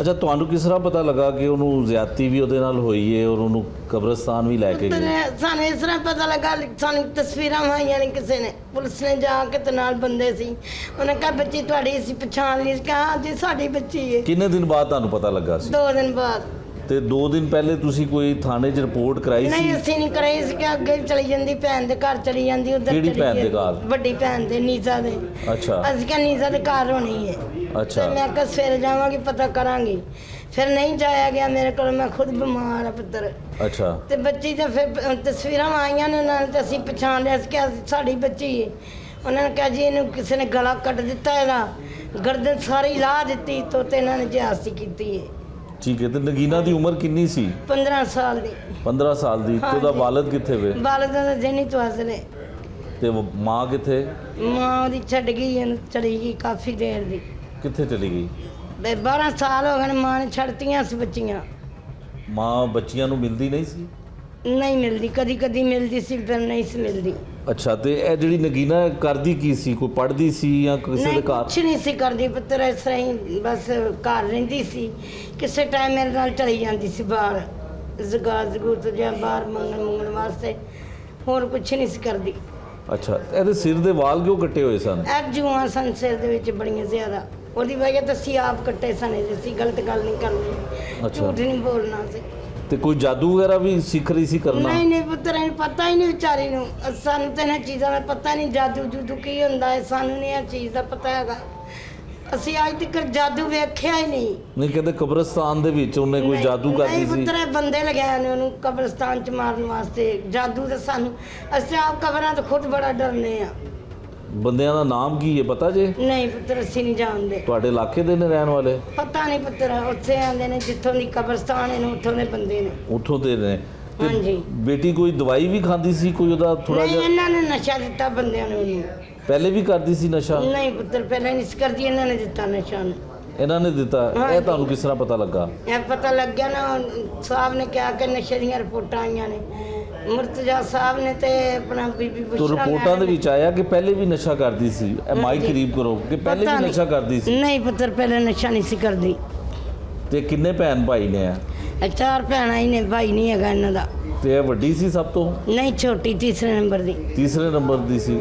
ਅੱਛਾ, ਤੁਹਾਨੂੰ ਕਿਸ ਤਰ੍ਹਾਂ ਪਤਾ ਲੱਗਾ ਕਿ ਉਹਨੂੰ ਜ਼ਿਆਦਤੀ ਵੀ ਉਹਦੇ ਨਾਲ ਹੋਈ ਹੈ ਔਰ ਉਹਨੂੰ ਕਬਰਸਤਾਨ ਵੀ ਲੈ ਕੇ ਗਏ? ਸਾਨੂੰ ਇਸ ਤਰ੍ਹਾਂ ਪਤਾ ਲੱਗਾ, ਸਾਨੂੰ ਤਸਵੀਰਾਂ ਆਈਆਂ ਨੇ ਕਿਸੇ ਨੇ, ਪੁਲਿਸ ਨੇ ਜਾ ਕੇ ਤੇ ਨਾਲ ਬੰਦੇ ਸੀ। ਉਹਨੇ ਕਿਹਾ ਬੱਚੀ ਤੁਹਾਡੀ, ਅਸੀਂ ਪਛਾਣ ਲਈ। ਕਿਹਾ ਹਾਂ ਜੀ ਸਾਡੀ ਬੱਚੀ ਹੈ। ਕਿੰਨੇ ਦਿਨ ਬਾਅਦ ਤੁਹਾਨੂੰ ਪਤਾ ਲੱਗਾ ਸੀ? 2 ਦਿਨ ਬਾਅਦ। ਤੇ 2 ਦਿਨ ਪਹਿਲੇ ਤੁਸੀਂ ਕੋਈ ਥਾਣੇ 'ਚ ਰਿਪੋਰਟ ਕਰਾਈ ਸੀ? ਨਹੀਂ, ਅਸੀਂ ਨਹੀਂ ਕਰਾਈ ਸੀ ਕਿ ਅੱਗੇ ਚਲੀ ਜਾਂਦੀ, ਭੈਣ ਦੇ ਘਰ ਚਲੀ ਜਾਂਦੀ। ਉਧਰ ਕਿਹੜੀ ਭੈਣ ਦੇ ਘਰ? ਵੱਡੀ ਭੈਣ ਦੇ, ਨੀਜ਼ਾ ਦੇ। ਅੱਛਾ। ਅਸੀਂ ਕਿਹਾ ਨੀਜ਼ਾ ਦੇ ਘਰ ਹੋਣੀ ਹੈ। ਅੱਛਾ। ਤੇ ਮੈਂ ਕਿਹਾ ਸਵੇਰੇ ਜਾਵਾਂਗੀ, ਪਤਾ ਕਰਾਂਗੀ। ਫਿਰ ਨਹੀਂ ਜਾਇਆ ਗਿਆ ਮੇਰੇ ਕੋਲ, ਮੈਂ ਖੁਦ ਬਿਮਾਰ ਆ ਪੁੱਤਰ। ਅੱਛਾ। ਤੇ ਬੱਚੀ ਤੇ ਫਿਰ ਤਸਵੀਰਾਂ ਆਈਆਂ ਨੇ ਉਹਨਾਂ ਨੇ, ਤੇ ਅਸੀਂ ਪਛਾਣ ਲਿਆ ਸੀ ਕਿ ਸਾਡੀ ਬੱਚੀ ਹੈ। ਉਹਨਾਂ ਨੇ ਕਿਹਾ ਜੀ ਇਹਨੂੰ ਕਿਸੇ ਨੇ ਗਲਾ ਕੱਟ ਦਿੱਤਾ, ਇਹਦਾ ਗਰਦਨ ਸਾਰੀ ਲਾਹ ਦਿੱਤੀ। ਤੇ ਇਹਨਾਂ ਨੇ ਜਿਆਸਤੀ ਕੀਤੀ ਹੈ। ਠੀਕ ਹੈ। ਤੇ ਨਗੀਨਾ ਦੀ ਉਮਰ ਕਿੰਨੀ ਸੀ? 15 ਸਾਲ ਦੀ। 15 ਸਾਲ ਦੀ। ਤੇ ਉਹਦਾ ਵਾਲਦ ਕਿੱਥੇ ਵੇ? ਵਾਲਦ ਦਾ ਜਨੀ ਤਵਾਜ਼ਲੇ। ਤੇ ਮਾਂ ਕਿੱਥੇ? ਮਾਂ ਉਹਦੀ ਛੱਡ ਗਈ, ਇਹਨੂੰ ਚਲੀ ਗਈ ਕਾਫੀ ਦੇਰ ਦੀ। ਕਿੱਥੇ ਚਲੀ ਗਈ? 12 ਸਾਲ ਹੋ ਗਏ ਨੇ ਮਾਂ ਨੇ ਛੱਡਤੀਆਂ ਸੀ ਬੱਚੀਆਂ। ਮਾਂ ਬੱਚੀਆਂ ਨੂੰ ਮਿਲਦੀ ਨਹੀਂ ਸੀ? ਨਹੀਂ ਮਿਲਦੀ, ਕਦੀ ਕਦੀ ਮਿਲਦੀ ਸੀ, ਫਿਰ ਨਹੀਂ ਸੀ ਮਿਲਦੀ। ਅੱਛਾ। ਤੇ ਇਹ ਜਿਹੜੀ ਨਗੀਨਾ ਕਰਦੀ ਕੀ ਸੀ? ਕੋਈ ਪੜ੍ਹਦੀ ਸੀ ਜਾਂ ਕਿਸੇ ਦੇ ਨਹੀਂ, ਘਰ? ਕੁਛ ਨਹੀਂ ਸੀ ਕਰਦੀ ਪੁੱਤਰ। ਇਸ ਤਰ੍ਹਾਂ ਹੀ ਬਸ ਘਰ ਰਹਿੰਦੀ ਸੀ। ਕਿਸੇ ਟਾਈਮ ਮੇਰੇ ਨਾਲ ਚਲੀ ਜਾਂਦੀ ਸੀ ਬਾਹਰ, ਜ਼ਗੂਤ ਜਾਂ ਬਾਹਰ ਮੰਗਣ ਵਾਸਤੇ। ਹੋਰ ਕੁਛ ਨਹੀਂ ਸੀ ਕਰਦੀ। ਅੱਛਾ। ਇਹਦੇ ਸਿਰ ਦੇ ਵਾਲ ਕਿਉਂ ਕੱਟੇ ਹੋਏ ਸਨ? ਇਹ ਜੂਆਂ ਸਨ ਸਿਰ ਦੇ ਵਿੱਚ ਬੜੀਆਂ ਜ਼ਿਆਦਾ। ਉਹਦੀ ਵਜ੍ਹਾ ਤਾਂ ਅਸੀਂ ਆਪ ਕੱਟੇ ਸਨ। ਅਸੀਂ ਗਲਤ ਗੱਲ ਨਹੀਂ ਕਰਨੀ, ਝੂਠ ਨਹੀਂ ਬੋਲਣਾ ਸੀ। ਤੇ ਕੋਈ ਜਾਦੂ ਵਗੈਰਾ ਵੀ ਸਿੱਖ ਰਹੀ ਸੀ ਕਰਨਾ? ਨਹੀਂ ਪੁੱਤਰ, ਇਹਨੂੰ ਪਤਾ ਹੀ ਨਹੀਂ ਵਿਚਾਰੀ ਨੂੰ। ਸਾਨੂੰ ਤਾਂ ਇਹਨਾਂ ਚੀਜ਼ਾਂ ਦਾ ਪਤਾ ਨਹੀਂ, ਜਾਦੂ ਜੂਦੂ ਕੀ ਹੁੰਦਾ ਹੈ ਸਾਨੂੰ ਨਹੀਂ ਇਹ ਚੀਜ਼ ਦਾ ਪਤਾ ਹੈਗਾ। ਅਸੀਂ ਅੱਜ ਤੱਕ ਜਾਦੂ ਵੇਖਿਆ ਹੀ ਨਹੀਂ। ਨਹੀਂ, ਕਹਿੰਦੇ ਕਬਰਸਤਾਨ ਦੇ ਵਿੱਚ ਉਹਨੇ ਕੋਈ ਜਾਦੂ ਕਰਦੀ ਨਹੀਂ ਸੀ? ਪੁੱਤਰ, ਇਹ ਬੰਦੇ ਲਗਾਏ ਨੇ ਉਹਨੂੰ ਕਬਰਸਤਾਨ ਚ ਮਾਰਨ ਵਾਸਤੇ। ਜਾਦੂ ਤਾਂ ਸਾਨੂੰ, ਅਸੀਂ ਆਪ ਕਬਰਾਂ ਤੋਂ ਖੁਦ ਬੜਾ ਡਰਨੇ ਆ। ਬੰਦਿਆਂ ਦਾ ਨਾਮ ਕੀ ਹੈ ਪਤਾ ਜੇ? ਨਹੀਂ ਪੁੱਤਰ, ਅਸੀਂ ਨਹੀਂ ਜਾਣਦੇ। ਤੁਹਾਡੇ ਇਲਾਕੇ ਦੇ ਨੇ ਰਹਿਣ ਵਾਲੇ? ਪਤਾ ਨਹੀਂ ਪੁੱਤਰ, ਉੱਥੇ ਆਉਂਦੇ ਨੇ ਜਿੱਥੋਂ ਦੀ ਕਬਰਸਤਾਨ ਹੈ, ਉੱਥੋਂ ਦੇ ਬੰਦੇ ਨੇ। ਉੱਥੋਂ ਦੇ ਨੇ? ਤੇ ਹਾਂਜੀ। ਬੇਟੀ ਕੋਈ ਦਵਾਈ ਵੀ ਖਾਂਦੀ ਸੀ? ਕੋਈ ਉਹਦਾ ਥੋੜਾ ਨਹੀਂ, ਜਿਹਾ ਇਹਨਾਂ ਨੇ ਨਸ਼ਾ ਦਿੱਤਾ ਬੰਦਿਆਂ ਨੂੰ ਉਹਨੂੰ। ਪਹਿਲੇ ਵੀ ਕਰਦੀ ਸੀ ਨਸ਼ਾ? ਨਹੀਂ ਪੁੱਤਰ, ਪਹਿਲਾਂ ਨਹੀਂ ਸੀ ਕਰਦੀ, ਇਹਨਾਂ ਨੇ ਦਿੱਤਾ ਨਸ਼ਾ ਨੂੰ। ਇਹਨਾਂ ਨੇ ਦਿੱਤਾ? ਇਹ ਤੁਹਾਨੂੰ ਕਿਸ ਤਰ੍ਹਾਂ ਪਤਾ ਲੱਗਾ? ਇਹ ਪਤਾ ਲੱਗ ਗਿਆ ਨਾ, ਸਾਹਿਬ ਨੇ ਕਿਹਾ ਕਿ ਨਸ਼ੇ ਦੀਆਂ ਰਿਪੋਰਟਾਂ ਆਈਆਂ ਨੇ, ਮੁਰਤਜ਼ਾ ਸਾਹਿਬ ਨੇ ਤੇ ਆਪਣਾ ਬੀਬੀ ਤੋ ਬੁਸ਼ਰਾ ਰਿਪੋਰਟਾਂ ਦੇ ਵਿੱਚ ਆਇਆ ਕਿ ਪਹਿਲੇ ਵੀ ਨਸ਼ਾ ਕਰਦੀ ਸੀ? ਇਹ ਮਾਈਕ ਕਰੀਬ ਕਰੋ, ਕਿ ਪਹਿਲੇ ਵੀ ਨਸ਼ਾ ਕਰਦੀ ਸੀ? ਨਹੀਂ ਪੁੱਤਰ, ਪਹਿਲੇ ਨਸ਼ਾ ਨਹੀਂ ਸੀ ਕਰਦੀ। ਤੇ ਕਿੰਨੇ ਭੈਣ ਭਾਈ ਨੇ? ਇਹ 4 ਭੈਣਾਂ ਹੀ ਨੇ, ਭਾਈ ਨਹੀਂ ਹੈਗਾ ਇਹਨਾਂ ਦਾ। ਤੇ ਇਹ ਵੱਡੀ ਸੀ ਸਭ ਤੋਂ? ਨਹੀਂ, ਛੋਟੀ, ਤੀਸਰੇ ਨੰਬਰ ਦੀ। ਤੀਸਰੇ ਨੰਬਰ ਦੀ ਸੀ।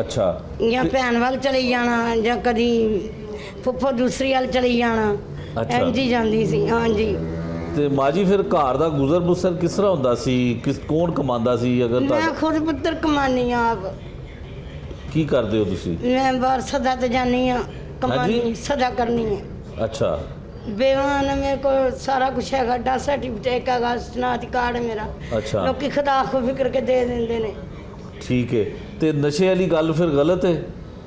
ਅੱਛਾ। ਜਾਂ ਭੈਣ ਵੱਲ ਚਲੀ ਜਾਣਾ, ਜਾਂ ਕਦੀ ਫੁੱਫੋ ਦੂਸਰੀ ਵੱਲ ਚਲੀ ਜਾਣਾ। ਅੱਛਾ। ਇੰਝ ਹੀ ਜਾਂਦੀ ਸੀ। ਹਾਂਜੀ। ਤੇ ਮਾਜੀ ਫਿਰ ਘਰ ਦਾ ਗੁਜ਼ਰ ਬਸਰ ਕਿਸ ਤਰ੍ਹਾਂ ਹੁੰਦਾ ਸੀ? ਕੌਣ ਕਮਾਉਂਦਾ ਸੀ? ਅਗਰ ਮੈਂ ਤੁਹਾਡਾ ਖੁਦ ਪੁੱਤਰ ਕਮਾਨੀ ਆ ਆਪ। ਕੀ ਕਰਦੇ ਹੋ ਤੁਸੀਂ? ਮੈਂ ਬਾਹਰ ਸਦਾ ਤੇ ਜਾਨੀ ਆ, ਕਮਾਨੀ ਸਦਾ ਕਰਨੀ ਹੈ। ਅੱਛਾ। ਬੇਵਾਨ ਮੇਰੇ ਕੋਲ ਸਾਰਾ ਕੁਝ ਹੈਗਾ, 10 ਸਰਟੀਫਿਕੇਟ ਹੈਗਾ, ਸਨਾਤੀ ਕਾਰਡ ਮੇਰਾ। ਅੱਛਾ। ਲੋਕੀ ਖੁਦਾ ਖੁਫੀ ਕਰਕੇ ਦੇ ਦਿੰਦੇ ਨੇ। ਠੀਕ ਹੈ। ਤੇ ਨਸ਼ੇ ਵਾਲੀ ਗੱਲ ਫਿਰ ਗਲਤ ਹੈ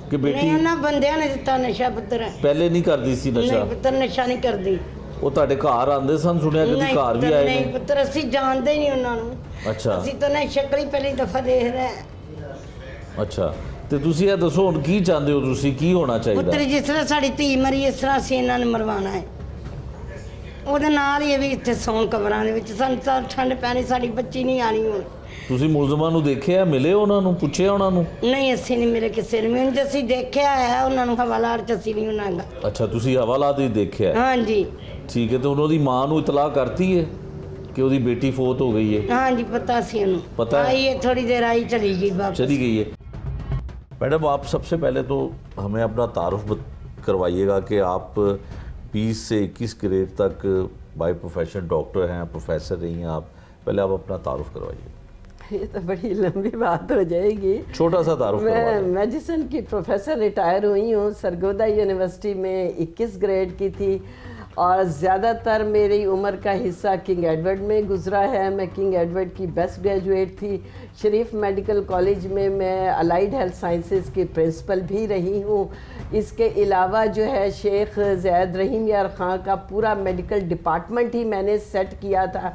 ਕਿ ਬੇਟੀ? ਨਹੀਂ, ਉਹਨਾਂ ਬੰਦਿਆਂ ਨੇ ਦਿੱਤਾ ਨਸ਼ਾ ਪੁੱਤਰ। ਪਹਿਲੇ ਨਹੀਂ ਕਰਦੀ ਸੀ ਨਸ਼ਾ? ਨਹੀਂ ਪੁੱਤਰ, ਨਸ਼ਾ ਨਹੀਂ ਕਰਦੀ। ਉਹ ਤੁਹਾਡੇ ਘਰ ਆਉਂਦੇ ਸਨ? ਸੁਣਿਆ ਕਦੀ ਨਹੀਂ ਘਰ ਵੀ ਪੁੱਤਰ, ਆਏ ਨਹੀਂ ਨੇ? ਪੁੱਤਰ, ਅਸੀਂ ਜਾਣਦੇ ਹੀ ਨਹੀਂ ਉਹਨਾਂ ਨੂੰ। ਅੱਛਾ। ਅਸੀਂ ਤਾਂ ਨਾ ਸ਼ਕਲ ਹੀ ਪਹਿਲੀ ਦਫਾ ਦੇਖ ਰਹੇ ਹਾਂ। ਅੱਛਾ। ਤੇ ਤੁਸੀਂ ਇਹ ਦੱਸੋ ਹੁਣ ਕੀ ਚਾਹੁੰਦੇ ਹੋ ਤੁਸੀਂ? ਕੀ ਹੋਣਾ ਚਾਹੀਦਾ? ਪੁੱਤਰ, ਜਿਸ ਤਰ੍ਹਾਂ ਸਾਡੀ ਧੀ ਮਰੀ, ਇਸ ਤਰ੍ਹਾਂ ਅਸੀਂ ਇਹਨਾਂ ਨੂੰ ਮਰਵਾਉਣਾ ਹੈ। ਉਹਦੇ ਨਾਲ ਹੀ ਇਹ ਵੀ ਇੱਥੇ ਸੌਣ ਕਬਰਾਂ ਦੇ ਵਿੱਚ। ਸਾਨੂੰ ਤਾਂ ਠੰਡ ਪੈਣੀ, ਸਾਡੀ ਬੱਚੀ ਨਹੀਂ ਆਣੀ ਹੁਣ। ਤੁਸੀਂ ਮੁਲਜ਼ਮਾਂ ਨੂੰ ਦੇਖਿਆ? ਮਿਲੇ ਉਹਨਾਂ ਨੂੰ? ਪੁੱਛਿਆ ਉਹਨਾਂ ਨੂੰ? ਨਹੀਂ, ਅਸੀਂ ਨਹੀਂ ਮਿਲੇ ਕਿਸੇ ਨੂੰ। ਹੁਣ ਅਸੀਂ ਦੇਖਿਆ ਹੈ ਉਹਨਾਂ ਨੂੰ, ਹਵਾਲਾਤ ਚ ਅਸੀਂ ਨਹੀਂ ਉਹਨਾਂ ਦਾ। ਅੱਛਾ, ਤੁਸੀਂ ਹਵਾਲਾਤ ਹੀ ਦੇਖਿਆ? ਹਾਂਜੀ। ਠੀਕ ਹੈ। ਤੇ ਉਹਨਾਂ ਦੀ ਮਾਂ ਨੂੰ ਇਤਲਾਹ ਕਰਤੀ ਹੈ کہ ਉਹਦੀ ਬੇਟੀ ਫੌਤ ਹੋ ਗਈ ਹੈ? ہاں جی پتہ سی انہوں پتہ ہے؟ آئی ہے تھوڑی دیر آئی چلی گئی واپس. چلی گئی ہے. میڈم آپ سب سے پہلے تو ہمیں اپنا تعارف کروائیے گا کہ آپ 20 سے 21 گریڈ تک بائی پروفیشن ڈاکٹر ہیں, پروفیسر رہی ہیں آپ. پہلے آپ اپنا تعارف کروائیے. یہ تو بڑی لمبی بات ہو جائے گی. چھوٹا سا تعارف میں کروا دیں. میڈیسن کی پروفیسر ریٹائر ہوئی ہوں. سرگودا یونیورسٹی میں 21 گریڈ کی تھی اور زیادہ تر میری عمر کا حصہ کنگ ایڈورڈ میں گزرا ہے. میں کنگ ایڈورڈ کی بیسٹ گریجویٹ تھی. شریف میڈیکل کالج میں الائیڈ ہیلتھ سائنسز کی پرنسپل بھی رہی ہوں. اس کے علاوہ جو ہے شیخ زید رحیم یار خان کا پورا میڈیکل ڈپارٹمنٹ ہی میں نے سیٹ کیا تھا.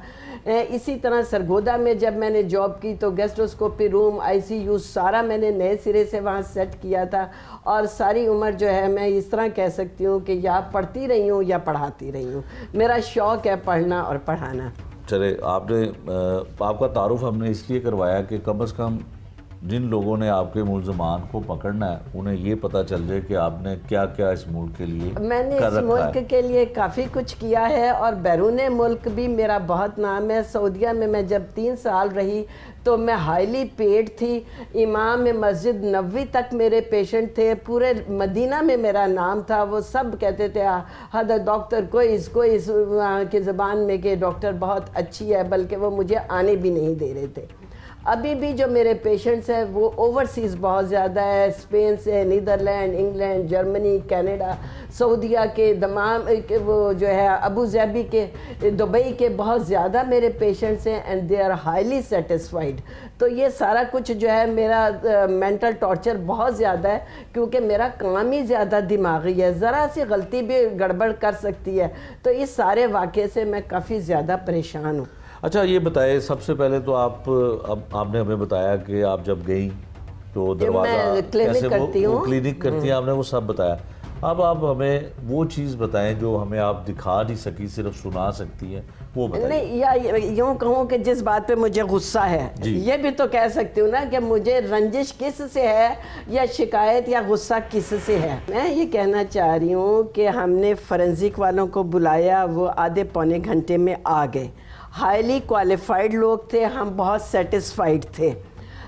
اسی طرح سرگودا میں جب میں نے جاب کی تو گیسٹروسکوپی روم, آئی سی یو سارا میں نے نئے سرے سے وہاں سیٹ کیا تھا. اور ساری عمر جو ہے میں اس طرح کہہ سکتی ہوں کہ یا پڑھتی رہی ہوں یا پڑھاتی رہی ہوں. میرا شوق ہے پڑھنا اور پڑھانا. چلے آپ کا تعارف ہم نے اس لیے کروایا کہ کم از کم جن لوگوں نے آپ کے ملزمان کو پکڑنا ہے انہیں یہ پتہ چل جائے کہ آپ نے کیا کیا اس ملک کے لیے میں نے اس ملک کے لیے کافی کچھ کیا ہے اور بیرون ملک بھی میرا بہت نام ہے. سعودیہ میں جب 3 سال رہی تو میں ہائیلی پیڈ تھی. امام مسجد نبوی تک میرے پیشنٹ تھے. پورے مدینہ میں میرا نام تھا. وہ سب کہتے تھے حضرت ڈاکٹر کوئی اس کی زبان میں کہ ڈاکٹر بہت اچھی ہے, بلکہ وہ مجھے آنے بھی نہیں دے رہے تھے. ابھی بھی جو میرے پیشنٹس ہیں وہ اوورسیز بہت زیادہ ہے. اسپین سے, نیدرلینڈ, انگلینڈ, جرمنی, کینیڈا, سعودیہ کے, دمام وہ جو ہے ابو ظہبی کے, دبئی کے بہت زیادہ میرے پیشنٹس ہیں and they are highly satisfied. تو یہ سارا کچھ جو ہے میرا مینٹل ٹارچر بہت زیادہ ہے کیونکہ میرا کام ہی زیادہ دماغی ہے. ذرا سی غلطی بھی گڑبڑ کر سکتی ہے. تو اس سارے واقعے سے میں کافی زیادہ پریشان ہوں. اچھا یہ بتائیں, سب سے پہلے تو آپ نے ہمیں بتایا کہ آپ جب گئیں تو دروازہ کیسے وہ کلینک کرتی ہیں, آپ نے وہ سب بتایا. اب آپ ہمیں وہ چیز بتائیں جو ہمیں آپ دکھا نہیں سکی, صرف سنا سکتی ہیں, وہ بتائیں. نہیں, یا یوں کہوں کہ جس بات پہ مجھے غصہ ہے یہ بھی تو کہہ سکتی ہوں نا کہ مجھے رنجش کس سے ہے یا شکایت یا غصہ کس سے ہے. میں یہ کہنا چاہ رہی ہوں کہ ہم نے فورینزک والوں کو بلایا, وہ آدھے پونے گھنٹے میں آ گئے. ہائیلی کوالیفائڈ لوگ تھے, ہم بہت سیٹسفائیڈ تھے.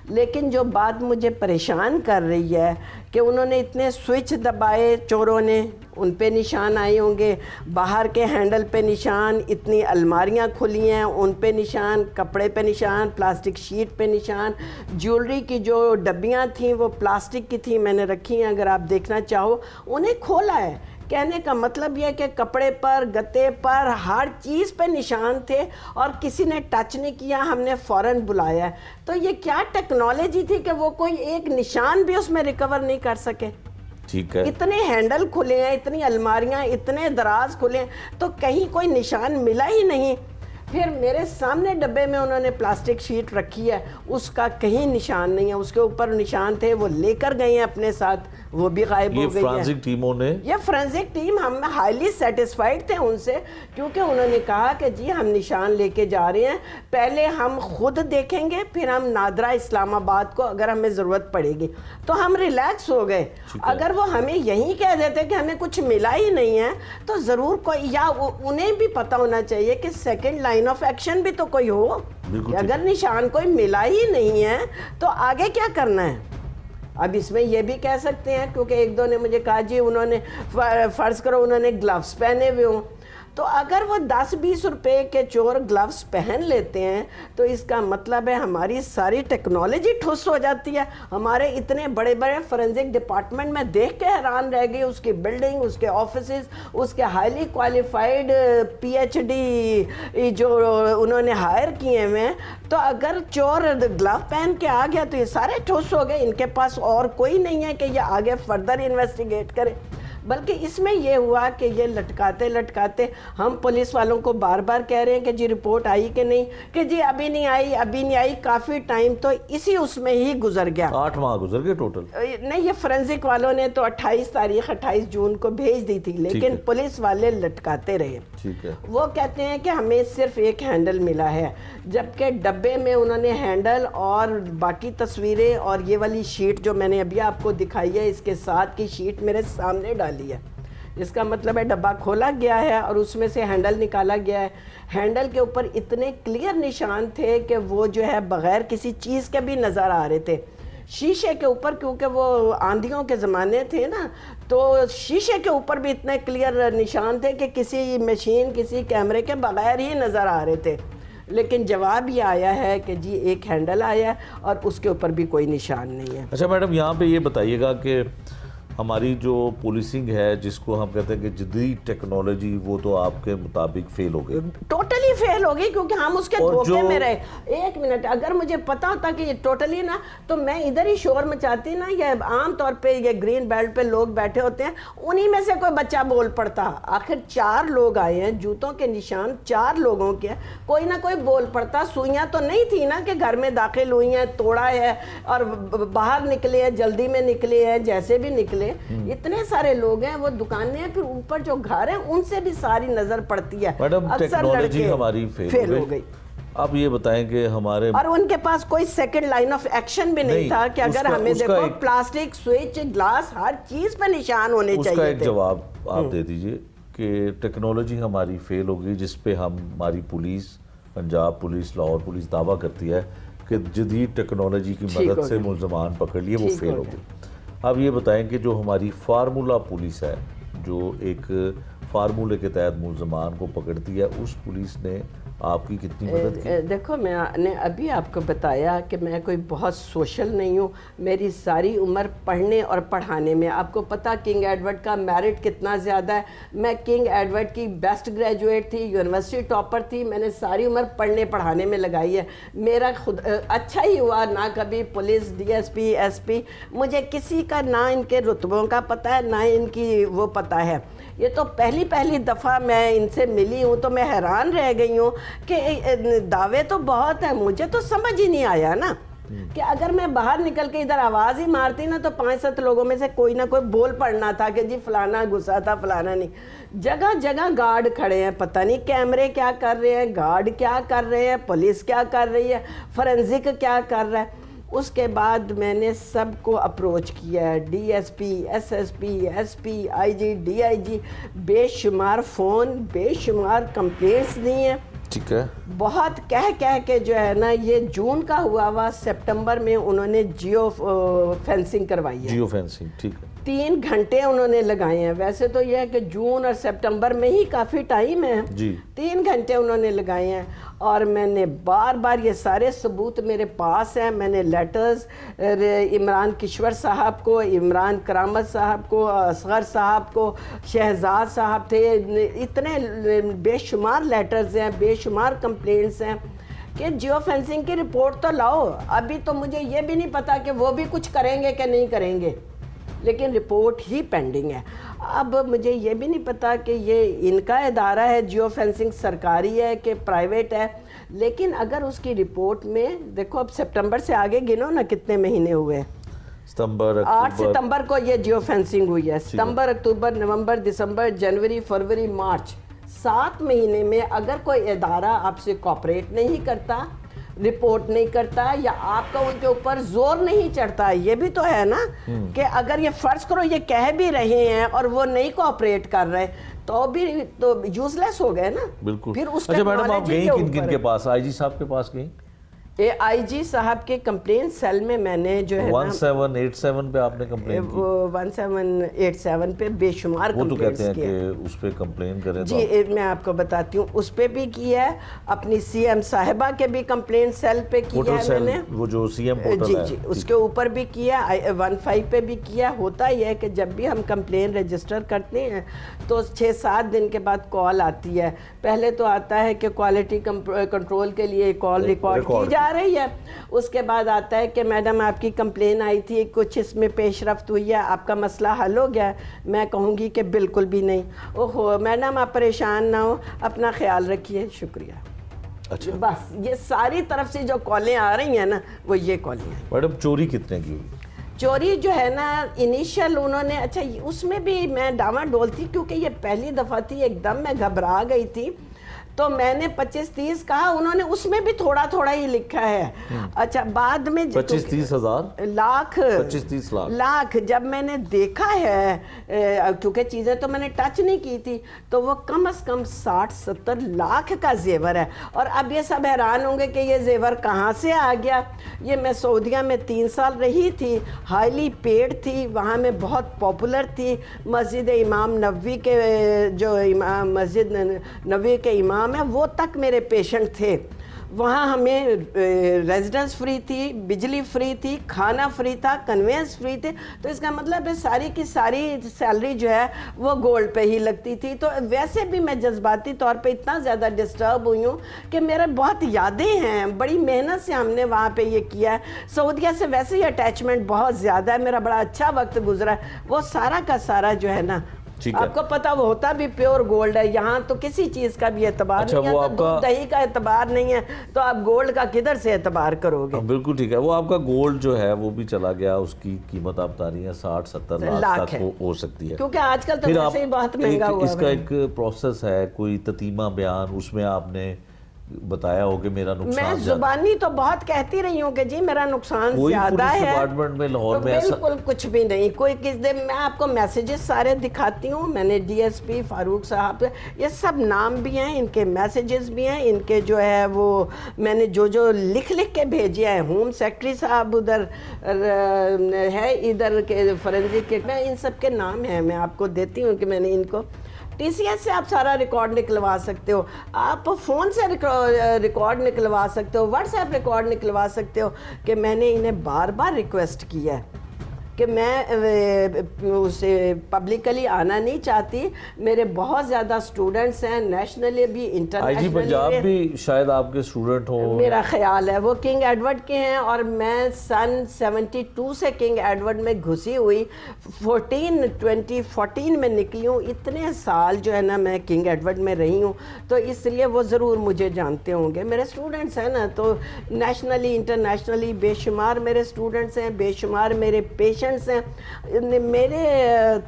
لیکن جو بات مجھے پریشان کر رہی ہے کہ انہوں نے اتنے سوئچ دبائے چوروں نے, ان پہ نشان آئے ہوں گے, باہر کے ہینڈل پہ نشان, اتنی الماریاں کھلی ہیں ان پہ نشان, کپڑے پہ نشان, پلاسٹک شیٹ پہ نشان, جیولری کی جو ڈبیاں تھیں وہ پلاسٹک کی تھیں, میں نے رکھی ہیں, اگر آپ دیکھنا چاہو انہیں کھولا ہے. کہنے کا مطلب یہ کہ کپڑے پر, گتے پر, ہر چیز پہ نشان تھے اور کسی نے ٹچ نہیں کیا. ہم نے فوراً بلایا. تو یہ کیا ٹیکنالوجی تھی کہ وہ کوئی ایک نشان بھی اس میں ریکور نہیں کر سکے. ٹھیک ہے, اتنے ہینڈل کھلے ہیں, اتنی الماریاں, اتنے دراز کھلے ہیں, تو کہیں کوئی نشان ملا ہی نہیں. پھر میرے سامنے ڈبے میں انہوں نے پلاسٹک شیٹ رکھی ہے, اس کا کہیں نشان نہیں ہے. اس کے اوپر نشان تھے, وہ لے کر گئے ہیں اپنے ساتھ, وہ بھی غائب ہو گئی ہے. یہ فرانسک ٹیموں نے, یہ فرانسک ٹیم, ہم ہائیلی سیٹسفائیڈ تھے ان سے کیونکہ انہوں نے کہا کہ جی ہم نشان لے کے جا رہے ہیں, پہلے ہم خود دیکھیں گے, پھر ہم نادرا اسلام آباد کو اگر ہمیں ضرورت پڑے گی. تو ہم ریلیکس ہو گئے. اگر وہ ہمیں یہی کہہ دیتے کہ ہمیں کچھ ملا ہی نہیں ہے تو ضرور کوئی, یا انہیں بھی پتہ ہونا چاہیے کہ سیکنڈ لائن آف ایکشن بھی تو کوئی ہو. اگر نشان کوئی ملا ہی نہیں ہے تو آگے کیا کرنا ہے. اب اس میں یہ بھی کہہ سکتے ہیں کیونکہ ایک دو نے مجھے کہا جی انہوں نے فرض کرو انہوں نے گلوز پہنے ہوئے ہوں, تو اگر وہ 10-20 روپے کے چور گلوز پہن لیتے ہیں تو اس کا مطلب ہے ہماری ساری ٹیکنالوجی ٹھس ہو جاتی ہے. ہمارے اتنے بڑے بڑے فورینزک ڈپارٹمنٹ میں دیکھ کے حیران رہ گئی, اس کی بلڈنگ, اس کے آفیسز, اس کے ہائیلی کوالیفائڈ PhD جو انہوں نے ہائر کیے ہوئے ہیں. تو اگر چور گلو پہن کے آ گیا تو یہ سارے ٹھس ہو گئے. ان کے پاس اور کوئی نہیں ہے کہ یہ آگے فردر انویسٹیگیٹ کرے. بلکہ اس میں یہ ہوا کہ یہ لٹکاتے لٹکاتے ہم پولیس والوں کو بار بار کہہ رہے ہیں کہ جی رپورٹ آئی کہ نہیں, کہ جی ابھی نہیں آئی. کافی ٹائم تو اسی اس میں ہی گزر گیا. 8 ماہ گزر گئے ٹوٹل. نہیں, یہ فورینزک والوں نے تو 28 جون کو بھیج دی تھی, لیکن پولیس والے لٹکاتے رہے. ٹھیک ہے, وہ کہتے ہیں کہ ہمیں صرف ایک ہینڈل ملا ہے, جبکہ ڈبے میں انہوں نے ہینڈل اور باقی تصویریں اور یہ والی شیٹ جو میں نے ابھی آپ کو دکھائی ہے, اس کے ساتھ کی شیٹ میرے سامنے ڈالی ہے اس کا مطلب ہے ڈبہ کھولا گیا ہے اور اس میں سے ہینڈل نکالا گیا ہے. ہینڈل کے اوپر اتنے کلیئر نشان تھے کہ وہ جو ہے بغیر کسی چیز کے بھی نظر آ رہے تھے. شیشے کے اوپر, کیونکہ وہ آندھیوں کے زمانے تھے نا, تو شیشے کے اوپر بھی اتنے کلیئر نشان تھے کہ کسی مشین, کسی کیمرے کے بغیر ہی نظر آ رہے تھے. لیکن جواب یہ آیا ہے کہ جی ایک ہینڈل آیا ہے اور اس کے اوپر بھی کوئی نشان نہیں ہے. اچھا میڈم, یہاں پہ یہ بتائیے گا کہ ہماری جو پولیسنگ ہے, جس کو ہم کہتے ہیں کہ جدید ٹیکنالوجی, وہ تو آپ کے مطابق فیل ہو گئی, ٹوٹلی فیل ہو گئی, کیونکہ ہم اس کے دھوکے میں رہے. ایک منٹ, اگر مجھے پتا ہوتا کہ یہ ٹوٹلی نا, تو میں ادھر ہی شور مچاتی نا. یہ عام طور پہ یہ گرین بیلٹ پہ لوگ بیٹھے ہوتے ہیں, انہی میں سے کوئی بچہ بول پڑتا. آخر 4 لوگ آئے ہیں, جوتوں کے نشان 4 لوگوں کے, کوئی نہ کوئی بول پڑتا. سوئیاں تو نہیں تھی نا کہ گھر میں داخل ہوئی ہیں, توڑا ہے اور باہر نکلے ہیں, جلدی میں نکلے ہیں, جیسے بھی نکلے. اتنے سارے لوگ ہیں, وہ دکانیں ہیں, پھر اوپر جو گھر ہیں ان سے بھی ساری نظر پڑتی ہے. میڈم ٹیکنالوجی ہماری فیل ہو گئی. اب یہ بتائیں کہ ہمارے, اور ان کے پاس کوئی سیکنڈ لائن آف ایکشن بھی نہیں تھا کہ اگر ہمیں دیکھو پلاسٹک, سوئچ, گلاس, ہر چیز پہ نشان ہونے چاہیے. اس کا ایک جواب آپ دے دیجئے کہ ٹیکنالوجی ہماری فیل ہو گئی, جس پہ ہماری police, Punjab police, Lahore police دعویٰ کرتی ہے کہ جدید ٹیکنالوجی کی مدد سے ملزمان پکڑ لیے, وہ فیل ہو گئی. اب یہ بتائیں کہ جو ہماری فارمولا پولیس ہے, جو ایک فارمولے کے تحت ملزمان کو پکڑتی ہے, اس پولیس نے آپ کی کتنی مدد کی؟ دیکھو میں نے ابھی آپ کو بتایا کہ میں کوئی بہت سوشل نہیں ہوں. میری ساری عمر پڑھنے اور پڑھانے میں, آپ کو پتہ کنگ ایڈورڈ کا میرٹ کتنا زیادہ ہے. میں کنگ ایڈورڈ کی بیسٹ گریجویٹ تھی, یونیورسٹی ٹاپر تھی. میں نے ساری عمر پڑھنے پڑھانے میں لگائی ہے. میرا خود اچھا ہی ہوا, نہ کبھی police, D S P, S پی, مجھے کسی کا نہ ان کے رتبوں کا پتہ ہے, نہ ان کی وہ پتہ ہے. یہ تو پہلی دفعہ میں ان سے ملی ہوں, تو میں حیران رہ گئی ہوں کہ دعوے تو بہت ہیں. مجھے تو سمجھ ہی نہیں آیا نا کہ اگر میں باہر نکل کے ادھر آواز ہی مارتی نا, تو 5-7 لوگوں میں سے کوئی نہ کوئی بول پڑنا تھا کہ جی فلانا گھسا تھا, فلانا نہیں. جگہ جگہ گارڈ کھڑے ہیں, پتہ نہیں کیمرے کیا کر رہے ہیں, گارڈ کیا کر رہے ہیں, پولیس کیا کر رہی ہے, فورنزک کیا کر رہا ہے. اس کے بعد میں نے سب کو اپروچ کیا ہے, D S P, S S P, S P, I G, D I G, بے شمار فون, بے شمار کمپلینٹس دی ہیں. ٹھیک ہے, بہت کہہ کے جو ہے نا, یہ جون کا ہوا سپٹمبر میں انہوں نے جیو فینسنگ کروائی ہے. جیو فینسنگ, ٹھیک ہے. 3 گھنٹے انہوں نے لگائے ہیں. ویسے تو یہ ہے کہ جون اور سپٹمبر میں ہی کافی ٹائم ہے جی. 3 گھنٹے انہوں نے لگائے ہیں. اور میں نے بار یہ سارے ثبوت میرے پاس ہیں. میں نے لیٹرز عمران کشور صاحب کو, عمران کرامت صاحب کو, اصغر صاحب کو, شہزاد صاحب تھے, اتنے بے شمار لیٹرز ہیں, بے شمار کمپلینٹس ہیں کہ جیو فینسنگ کی رپورٹ تو لاؤ. ابھی تو مجھے یہ بھی نہیں پتا کہ وہ بھی کچھ کریں گے کہ نہیں کریں گے, لیکن رپورٹ ہی پینڈنگ ہے. اب مجھے یہ بھی نہیں پتا کہ یہ ان کا ادارہ ہے جیو فینسنگ, سرکاری ہے کہ پرائیویٹ ہے. لیکن اگر اس کی رپورٹ میں دیکھو, اب سپٹمبر سے آگے گنو نا کتنے مہینے ہوئے. 8 ستمبر کو یہ جیو فینسنگ ہوئی ہے. ستمبر, اکتوبر, نومبر, دسمبر, جنوری, فروری, مارچ, 7 مہینے میں اگر کوئی ادارہ آپ سے کوآپریٹ نہیں کرتا, رپورٹ نہیں کرتا, یا آپ کا ان کے اوپر زور نہیں چڑھتا. یہ بھی تو ہے نا کہ اگر یہ فرض کرو یہ کہہ بھی رہے ہیں اور وہ نہیں کوآپریٹ کر رہے, تو بھی تو یوز لیس ہو گئے نا. بالکل. پھر اس اچھا میڈم, آپ گئیں کن کے پاس؟ آئی جی صاحب کے پاس گئیں؟ آئی جی صاحب کے کمپلین سیل میں میں نے جو ہے 1787 پہ آپ نے کمپلین کی؟ 1787 پہ بے شمار وہ تو کمپلینٹس کہتے ہیں کہ اس پہ کمپلین کریں. جی میں آپ کو بتاتی ہوں, اس پہ بھی کیا ہے, اپنی سی ایم صاحبہ کے بھی کمپلین سیل پہ کیا ہے میں نے, وہ جو سی ایم پورٹل ہے, جی اس کے اوپر بھی کیا, 15 پہ بھی کیا. ہوتا یہ ہے کہ جب بھی ہم کمپلین رجسٹر کرتے ہیں تو 6-7 دن کے بعد کال آتی ہے. پہلے تو آتا ہے کہ کوالٹی کنٹرول کے لیے کال ریکارڈ کی جا رہی ہے. اس کے بعد آتا ہے کہ میڈم آپ کی کمپلین آئی تھی, کچھ اس میں پیش رفت ہوئی ہے, آپ کا مسئلہ حل ہو گیا ہے. میں کہوں گی کہ بالکل بھی نہیں. اوہو میڈم آپ پریشان نہ ہو, اپنا خیال رکھیے, شکریہ. اچھا بس یہ ساری طرف سے جو کالیں آ رہی ہیں نا, وہ یہ کالیں ہیں. میڈم چوری کتنے کی ہوئی؟ چوری جو ہے نا انیشل انہوں نے, اچھا اس میں بھی میں ڈاما ڈول تھی کیونکہ یہ پہلی دفعہ تھی, ایک دم میں گھبرا گئی تھی. تو میں نے 25-30 کہا, انہوں نے اس میں بھی تھوڑا تھوڑا ہی لکھا ہے. اچھا بعد میں 25-30 ہزار لاکھ 25-30 لاکھ جب میں نے دیکھا ہے, کیونکہ چیزیں تو میں نے ٹچ نہیں کی تھی, تو وہ کم از کم 60-70 لاکھ کا زیور ہے. اور اب یہ سب حیران ہوں گے کہ یہ زیور کہاں سے آ گیا. یہ میں سعودیہ میں 3 سال رہی تھی, ہائیلی پیڈ تھی, وہاں میں بہت پاپولر تھی. مسجد امام نووی کے جو مسجد نبوی کے امام ہیں وہ تک میرے پیشنٹ تھے. وہاں ہمیں ریزیڈنس فری تھی, بجلی فری تھی, کھانا فری تھا, کنوینس فری تھے. تو اس کا مطلب ہے ساری کی ساری سیلری جو ہے وہ گولڈ پہ ہی لگتی تھی. تو ویسے بھی میں جذباتی طور پہ اتنا زیادہ ڈسٹرب ہوئی ہوں کہ میرے بہت یادیں ہیں, بڑی محنت سے ہم نے وہاں پہ یہ کیا ہے. سعودیہ سے ویسے ہی اٹیچمنٹ بہت زیادہ ہے, میرا بڑا اچھا وقت گزرا ہے. وہ سارا کا سارا جو ہے نا, آپ کو پتا وہ ہوتا بھی پیور گولڈ ہے. یہاں تو کسی چیز کا بھی اعتبار نہیں ہے, دودھ دہی کا اعتبار نہیں ہے, تو آپ گولڈ کا کدھر سے اعتبار کرو گے. بالکل ٹھیک ہے. وہ آپ کا گولڈ جو ہے وہ بھی چلا گیا, اس کی قیمت آپ بتا رہی ہیں 60-70 لاکھ تک ہو سکتی ہے, کیونکہ آج کل تو ویسے ہی بہت مہنگا ہوا ہے. اس کا ایک پروسیس ہے, کوئی تتیمہ بیان, اس میں آپ نے بتایا ہو کہ میرا نقصان, میں زبانی تو بہت کہتی رہی ہوں کہ جی میرا نقصان زیادہ ہے. ڈپارٹمنٹ میں لاہور میں بالکل کچھ بھی نہیں, کوئی کس دن میں آپ کو میسیجز سارے دکھاتی ہوں. میں نے ڈی ایس پی فاروق صاحب, یہ سب نام بھی ہیں, ان کے میسیجز بھی ہیں, ان کے جو ہے وہ میں نے جو لکھ کے بھیجے ہیں. ہوم سیکرٹری صاحب ادھر ہے, ادھر کے فورنزک کے, میں ان سب کے نام ہیں, میں آپ کو دیتی ہوں کہ میں نے ان کو. ٹی سی ایس سے آپ سارا ریکارڈ نکلوا سکتے ہو, آپ فون سے ریکارڈ نکلوا سکتے ہو, واٹس ایپ ریکارڈ نکلوا سکتے ہو کہ میں نے انہیں بار بار ریکویسٹ کیا ہے کہ میں اسے پبلکلی آنا نہیں چاہتی. میرے بہت زیادہ سٹوڈنٹس ہیں, نیشنلی بھی انٹرنیشنلی. آئی جی پنجاب بھی شاید آپ کے سٹوڈنٹ ہوں, میرا خیال ہے. وہ کنگ ایڈورڈ کے ہیں, اور میں سن 72 سے کنگ ایڈورڈ میں گھسی ہوئی, 2014 میں نکلی ہوں. اتنے سال جو ہے نا میں کنگ ایڈورڈ میں رہی ہوں, تو اس لیے وہ ضرور مجھے جانتے ہوں گے. میرے سٹوڈنٹس ہیں نا, تو نیشنلی انٹرنیشنلی بے شمار میرے سٹوڈنٹس ہیں, بے شمار میرے پیشنٹس ہیں. میرے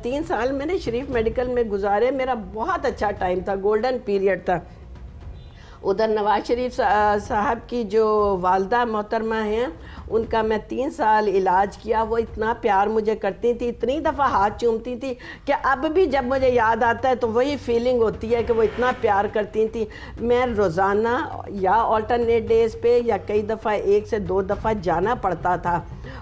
3 سال میں نے شریف میڈیکل میں گزارے, میرا بہت اچھا ٹائم تھا, گولڈن پیریڈ تھا. ادھر نواز شریف صاحب کی جو والدہ محترمہ ہیں, ان کا میں 3 سال علاج کیا. وہ اتنا پیار مجھے کرتی تھی, اتنی دفعہ ہاتھ چومتی تھی کہ اب بھی جب مجھے یاد آتا ہے تو وہی فیلنگ ہوتی ہے کہ وہ اتنا پیار کرتی تھی. میں روزانہ یا آلٹرنیٹ ڈیز پہ یا کئی دفعہ 1 سے 2 دفعہ جانا پڑتا تھا.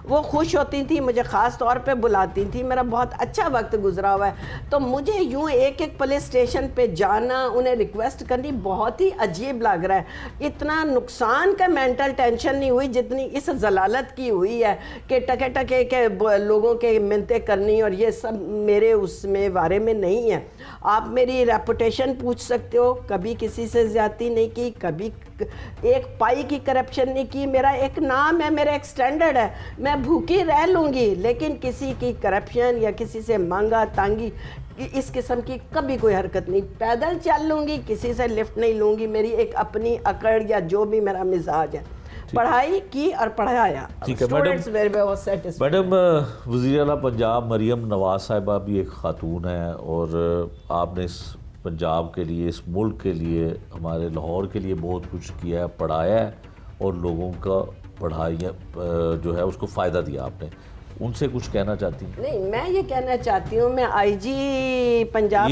وہ خوش ہوتی تھی, مجھے خاص طور پہ بلاتی تھی. میرا بہت اچھا وقت گزرا ہوا ہے. تو مجھے یوں ایک پولیس اسٹیشن پہ جانا, انہیں ریکویسٹ کرنی بہت ہی عجیب لگ رہا ہے. اتنا نقصان کا مینٹل ٹینشن نہیں ہوئی جتنی اس ضلالت کی ہوئی ہے کہ ٹکے ٹکے کے لوگوں کے منتیں کرنی, اور یہ سب میرے اس میں بارے میں نہیں ہے. آپ میری ریپوٹیشن پوچھ سکتے ہو, کبھی کسی سے زیادتی نہیں کی, کبھی ایک پائی کی کرپشن نہیں کی. میرا ایک نام ہے, میرا ایک سٹینڈرڈ ہے, میں بھوکی رہ لوں گی, لیکن کسی کی کرپشن یا کسی سے مانگا تانگی اس قسم کی کبھی کوئی حرکت نہیں. پیدل چل لوں گی, کسی سے لفٹ نہیں لوں گی. میری ایک اپنی اکڑ یا جو بھی میرا مزاج ہے. پڑھائی کی اور پڑھایا. میڈم, وزیر اعلیٰ پنجاب مریم نواز صاحبہ بھی ایک خاتون ہیں, اور آپ نے اس پنجاب کے لیے, اس ملک کے لیے, ہمارے لاہور کے لیے بہت کچھ کیا ہے, پڑھایا ہے, اور لوگوں کا پڑھائی جو ہے اس کو فائدہ دیا آپ نے. ان سے کچھ کہنا چاہتی ہیں؟ نہیں, میں یہ کہنا چاہتی ہوں, میں آئی جی پنجاب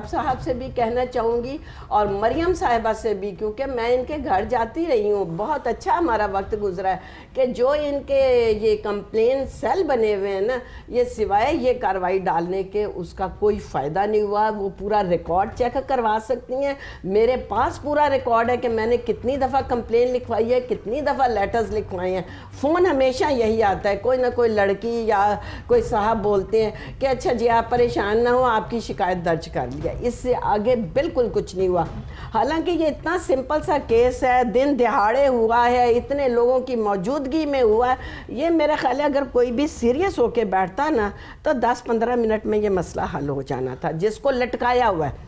صاحب سے بھی کہنا چاہوں گی, اور مریم صاحبہ سے بھی, کیونکہ میں ان کے گھر جاتی رہی ہوں. بہت اچھا ہمارا وقت گزرا ہے کہ جو ان کے یہ کمپلین سیل بنے ہوئے ہیں نا, یہ سوائے یہ کارروائی ڈالنے کے اس کا کوئی فائدہ نہیں ہوا. وہ پورا ریکارڈ چیک کروا سکتی ہیں. میرے پاس پورا ریکارڈ ہے کہ میں نے کتنی دفعہ کمپلین لکھوائی ہے, کتنی دفعہ لیٹرز لکھوائے ہیں. فون ہمیشہ یہی آتا ہے, کوئی نہ کوئی لڑکی یا کوئی صاحب بولتے ہیں کہ اچھا جی آپ پریشان نہ ہو, آپ کی شکایت درج کر لیا. اس سے آگے بالکل کچھ نہیں ہوا. حالانکہ یہ اتنا سمپل سا کیس ہے, دن دہاڑے ہوا ہے, اتنے لوگوں کی موجودگی میں ہوا ہے. یہ میرا خیال ہے اگر کوئی بھی سیریس ہو کے بیٹھتا نا تو 10-15 منٹ میں یہ مسئلہ حل ہو جانا تھا. جس کو لٹکایا ہوا ہے,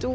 2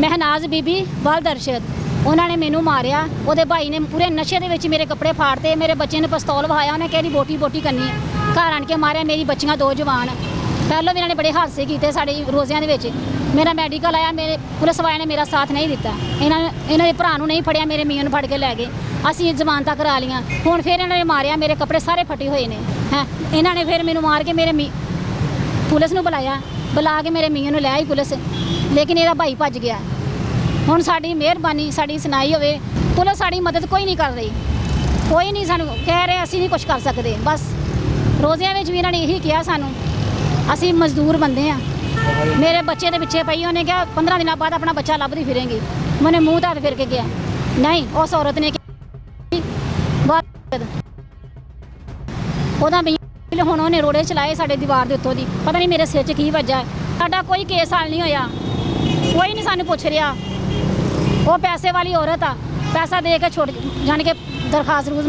ਮਹਿਨਾਜ਼ ਬੀਬੀ ਬਲ ਦਰਸ਼ਦ, ਉਹਨਾਂ ਨੇ ਮੈਨੂੰ ਮਾਰਿਆ। ਉਹਦੇ ਭਾਈ ਨੇ ਪੂਰੇ ਨਸ਼ੇ ਦੇ ਵਿੱਚ ਮੇਰੇ ਕੱਪੜੇ ਫਾੜਤੇ, ਮੇਰੇ ਬੱਚੇ ਨੂੰ ਪਿਸਤੌਲ ਵਹਾਇਆ, ਉਹਨੇ ਕਹਿੰਦੀ ਬੋਟੀ ਕਰਨੀ ਹੈ। ਘਰ ਆਣ ਕੇ ਮਾਰਿਆ ਮੇਰੀ ਬੱਚੀਆਂ 2 ਜਵਾਨ। ਪਹਿਲਾਂ ਵੀ ਇਹਨਾਂ ਨੇ ਬੜੇ ਹਾਦਸੇ ਕੀਤੇ ਸਾਡੇ ਰੋਜ਼ਿਆਂ ਦੇ ਵਿੱਚ। ਮੇਰਾ ਮੈਡੀਕਲ ਆਇਆ, ਮੇਰੇ ਪੁਲਿਸ ਵਾਲਿਆਂ ਨੇ ਮੇਰਾ ਸਾਥ ਨਹੀਂ ਦਿੱਤਾ। ਇਹਨਾਂ ਦੇ ਭਰਾ ਨੂੰ ਨਹੀਂ ਫੜਿਆ, ਮੇਰੇ ਮੀਆਂ ਨੂੰ ਫੜ ਕੇ ਲੈ ਗਏ। ਅਸੀਂ ਜ਼ਮਾਨਤਾਂ ਕਰਾ ਲੀਆਂ, ਹੁਣ ਫਿਰ ਇਹਨਾਂ ਨੇ ਮਾਰਿਆ, ਮੇਰੇ ਕੱਪੜੇ ਸਾਰੇ ਫਟੇ ਹੋਏ ਨੇ। ਹੈ ਇਹਨਾਂ ਨੇ ਫਿਰ ਮੈਨੂੰ ਮਾਰ ਕੇ ਮੇਰੇ ਪੁਲਿਸ ਨੂੰ ਬੁਲਾ ਕੇ ਮੇਰੇ ਮੀਆਂ ਨੂੰ ਲੈ ਆਈ ਪੁਲਿਸ, ਲੇਕਿਨ ਇਹਦਾ ਭਾਈ ਭੱਜ ਗਿਆ। ਹੁਣ ਸਾਡੀ ਮਿਹਰਬਾਨੀ, ਸਾਡੀ ਸੁਣਾਈ ਹੋਵੇ। ਪੁਲਿਸ ਸਾਡੀ ਮਦਦ ਕੋਈ ਨਹੀਂ ਕਰ ਰਹੀ, ਕੋਈ ਨਹੀਂ ਸਾਨੂੰ ਕਹਿ ਰਹੇ ਅਸੀਂ ਨਹੀਂ ਕੁਝ ਕਰ ਸਕਦੇ। ਬਸ ਰੋਜ਼ਿਆਂ ਵਿੱਚ ਵੀ ਇਹਨਾਂ ਨੇ ਇਹੀ ਕਿਹਾ ਸਾਨੂੰ, ਅਸੀਂ ਮਜ਼ਦੂਰ ਬੰਦੇ ਆ। ਮੇਰੇ ਬੱਚੇ ਦੇ ਪਿੱਛੇ ਪਈ, ਉਹਨੇ ਕਿਹਾ 15 ਦਿਨਾਂ ਬਾਅਦ ਆਪਣਾ ਬੱਚਾ ਲੱਭਦੀ ਫਿਰੇਂਗੀ। ਮੈਨੇ ਮੂੰਹ ਧਰ ਫਿਰ ਕੇ ਗਿਆ, ਨਹੀਂ ਉਸ ਔਰਤ ਨੇ ਉਹਦਾ ਵੀ ਹੁਣ ਉਹਨੇ ਰੋੜੇ ਚਲਾਏ ਸਾਡੇ ਦੀਵਾਰ ਦੇ ਉੱਤੋਂ ਦੀ, ਪਤਾ ਨਹੀਂ ਮੇਰੇ ਸਿਰ 'ਚ ਕੀ ਵੱਜਾ। ਸਾਡਾ ਕੋਈ ਕੇਸ ਹੱਲ ਨਹੀਂ ਹੋਇਆ, ਕੋਈ ਨਹੀਂ ਸਾਨੂੰ ਪੁੱਛ ਰਿਹਾ। ਉਹ ਪੈਸੇ ਵਾਲੀ ਔਰਤ ਆ, ਪੈਸਾ ਦੇ ਕੇ ਛੋੜ ਜਾਣ ਕੇ ਦਰਖਾਸਤ ਰੂਜ਼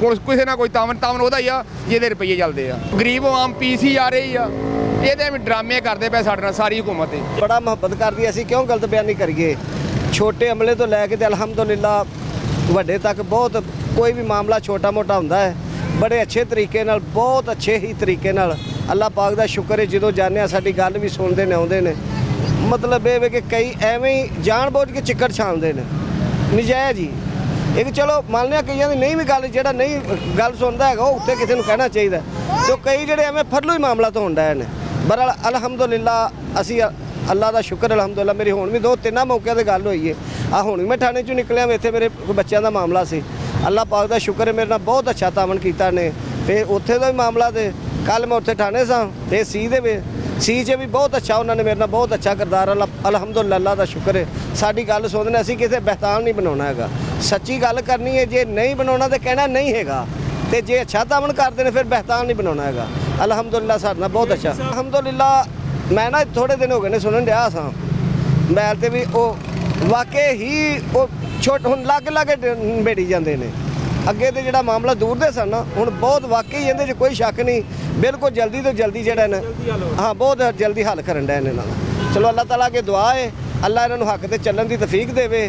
ਪੁਲਿਸ ਕਿਸੇ ਨਾ ਕੋਈ ਤਾਮਨ ਉਹਦਾ ਹੀ ਆ ਜਿਹਦੇ ਰੁਪਈਏ ਚੱਲਦੇ ਆ, ਗਰੀਬ ਆਮ ਪੀਸੀ ਆ ਰਹੀ ਆ, ਇਹਦੇ ਵੀ ਡਰਾਮੇ ਕਰਦੇ ਪਏ ਸਾਡੇ ਨਾਲ ਸਾਰੀ ਹਕੂਮਤ ਤੇ। ਬੜਾ ਮੁਹੱਬਤ ਕਰਦੀ, ਅਸੀਂ ਕਿਉਂ ਗਲਤ ਬਿਆਨੀ ਕਰੀਏ। ਛੋਟੇ ਅਮਲੇ ਤੋਂ ਲੈ ਕੇ ਤੇ ਅਲਹਮਦੁਲਿਲਾ ਵੱਡੇ ਤੱਕ ਬਹੁਤ, ਕੋਈ ਵੀ ਮਾਮਲਾ ਛੋਟਾ ਮੋਟਾ ਹੁੰਦਾ ਹੈ ਬੜੇ ਅੱਛੇ ਤਰੀਕੇ ਨਾਲ, ਬਹੁਤ ਅੱਛੇ ਹੀ ਤਰੀਕੇ ਨਾਲ, ਅੱਲਾਹ ਪਾਕ ਦਾ ਸ਼ੁਕਰ ਹੈ ਜਦੋਂ ਜਾਂਦੇ ਹਾਂ ਸਾਡੀ ਗੱਲ ਵੀ ਸੁਣਦੇ ਨੇ, ਆਉਂਦੇ ਨੇ। ਮਤਲਬ ਇਹ ਵੇ ਕਿ ਕਈ ਐਵੇਂ ਹੀ ਜਾਣ ਬੁੱਝ ਕੇ ਚਿੱਕੜ ਛਾਣਦੇ ਨੇ ਨਜਾਇਜ਼ ਹੀ। ਇਹ ਚਲੋ ਮੰਨ ਲਿਆ ਕਈਆਂ ਦੀ ਨਹੀਂ ਵੀ ਗੱਲ, ਜਿਹੜਾ ਨਹੀਂ ਗੱਲ ਸੁਣਦਾ ਹੈਗਾ ਉਹ ਉੱਤੇ ਕਿਸੇ ਨੂੰ ਕਹਿਣਾ ਚਾਹੀਦਾ, ਤੇ ਕਈ ਜਿਹੜੇ ਐਵੇਂ ਫਰਲੂ ਹੀ ਮਾਮਲਾ ਤੋਂ ਹੁੰਦਾ ਨੇ। ਬਹਰਹਾਲ ਅਲਹਮਦੁਲਿਲਾ ਅਸੀਂ ਅੱਲਾਹ ਦਾ ਸ਼ੁਕਰ ਅਲਹਮਦੁਲਿਲਾ, ਮੇਰੀ ਹੁਣ ਵੀ 2-3 ਮੌਕਿਆਂ 'ਤੇ ਗੱਲ ਹੋਈ ਹੈ। ਆ ਹੁਣ ਵੀ ਮੈਂ ਥਾਣੇ 'ਚੋਂ ਨਿਕਲਿਆ, ਇੱਥੇ ਮੇਰੇ ਕੋਈ ਬੱਚਿਆਂ ਦਾ ਮਾਮਲਾ ਸੀ, ਅੱਲਾਹ ਪਾਕ ਦਾ ਸ਼ੁਕਰ ਹੈ ਮੇਰੇ ਨਾਲ ਬਹੁਤ ਅੱਛਾ ਤਾਮਨ ਕੀਤਾ ਨੇ। ਫਿਰ ਉੱਥੇ ਦਾ ਵੀ ਮਾਮਲਾ, ਤੇ ਕੱਲ ਮੈਂ ਉੱਥੇ ਥਾਣੇ ਸਾਂ, ਤੇ ਸੀ 'ਚ ਵੀ ਬਹੁਤ ਅੱਛਾ ਉਹਨਾਂ ਨੇ ਮੇਰੇ ਨਾਲ ਬਹੁਤ ਅੱਛਾ ਕਿਰਦਾਰ, ਅਲਹਮਦੁਲਿਲਾ ਅੱਲਾਹ ਦਾ ਸ਼ੁਕਰ ਹੈ। ਸਾਡੀ ਗੱਲ ਸੁਣਦੇ, ਅਸੀਂ ਕਿਸੇ ਬਹਿਤਾਨ ਨਹੀਂ ਬਣਾਉਣਾ ਹੈਗਾ, ਸੱਚੀ ਗੱਲ ਕਰਨੀ ਹੈ। ਜੇ ਨਹੀਂ ਬਣਾਉਣਾ ਤਾਂ ਕਹਿਣਾ ਨਹੀਂ ਹੈਗਾ, ਤੇ ਜੇ ਅੱਛਾ ਤਾਮਨ ਕਰਦੇ ਨੇ ਫਿਰ ਬਹਿਤਾਨ ਨਹੀਂ ਬਣਾਉਣਾ ਹੈਗਾ। ਅਲਹਮਦੁਲਿਲਾ ਸਾਡੇ ਨਾਲ ਬਹੁਤ ਅੱਛਾ। ਅਲਹਮਦੁਲਿਲਾ ਮੈਂ ਨਾ ਥੋੜ੍ਹੇ ਦਿਨ ਹੋ ਗਏ ਨੇ ਸੁਣਨ ਡਿਆ ਸਾਂ ਮੋਬਾਈਲ 'ਤੇ ਵੀ, ਉਹ ਵਾਕਈ ਹੀ ਉਹ ਹੁਣ ਲਾਗੇ ਭੇੜੀ ਜਾਂਦੇ ਨੇ। ਅੱਗੇ ਤੇ ਜਿਹੜਾ ਮਾਮਲਾ ਦੂਰ ਦੇ ਸਨ, ਹੁਣ ਬਹੁਤ ਵਾਕਈ ਇਹਦੇ 'ਚ ਕੋਈ ਸ਼ੱਕ ਨਹੀਂ, ਬਿਲਕੁਲ ਜਲਦੀ ਤੋਂ ਜਲਦੀ ਜਿਹੜਾ ਨੇ, ਹਾਂ ਬਹੁਤ ਜਲਦੀ ਹੱਲ ਕਰਨ ਡਿਆ ਇਹਨਾਂ ਨਾਲ। ਚਲੋ ਅੱਲਾਹ ਤਾਲਾ ਅੱਗੇ ਦੁਆ ਹੈ, ਅੱਲਾਹ ਇਹਨਾਂ ਨੂੰ ਹੱਕ ਤੇ ਚੱਲਣ ਦੀ ਤੌਫੀਕ ਦੇਵੇ।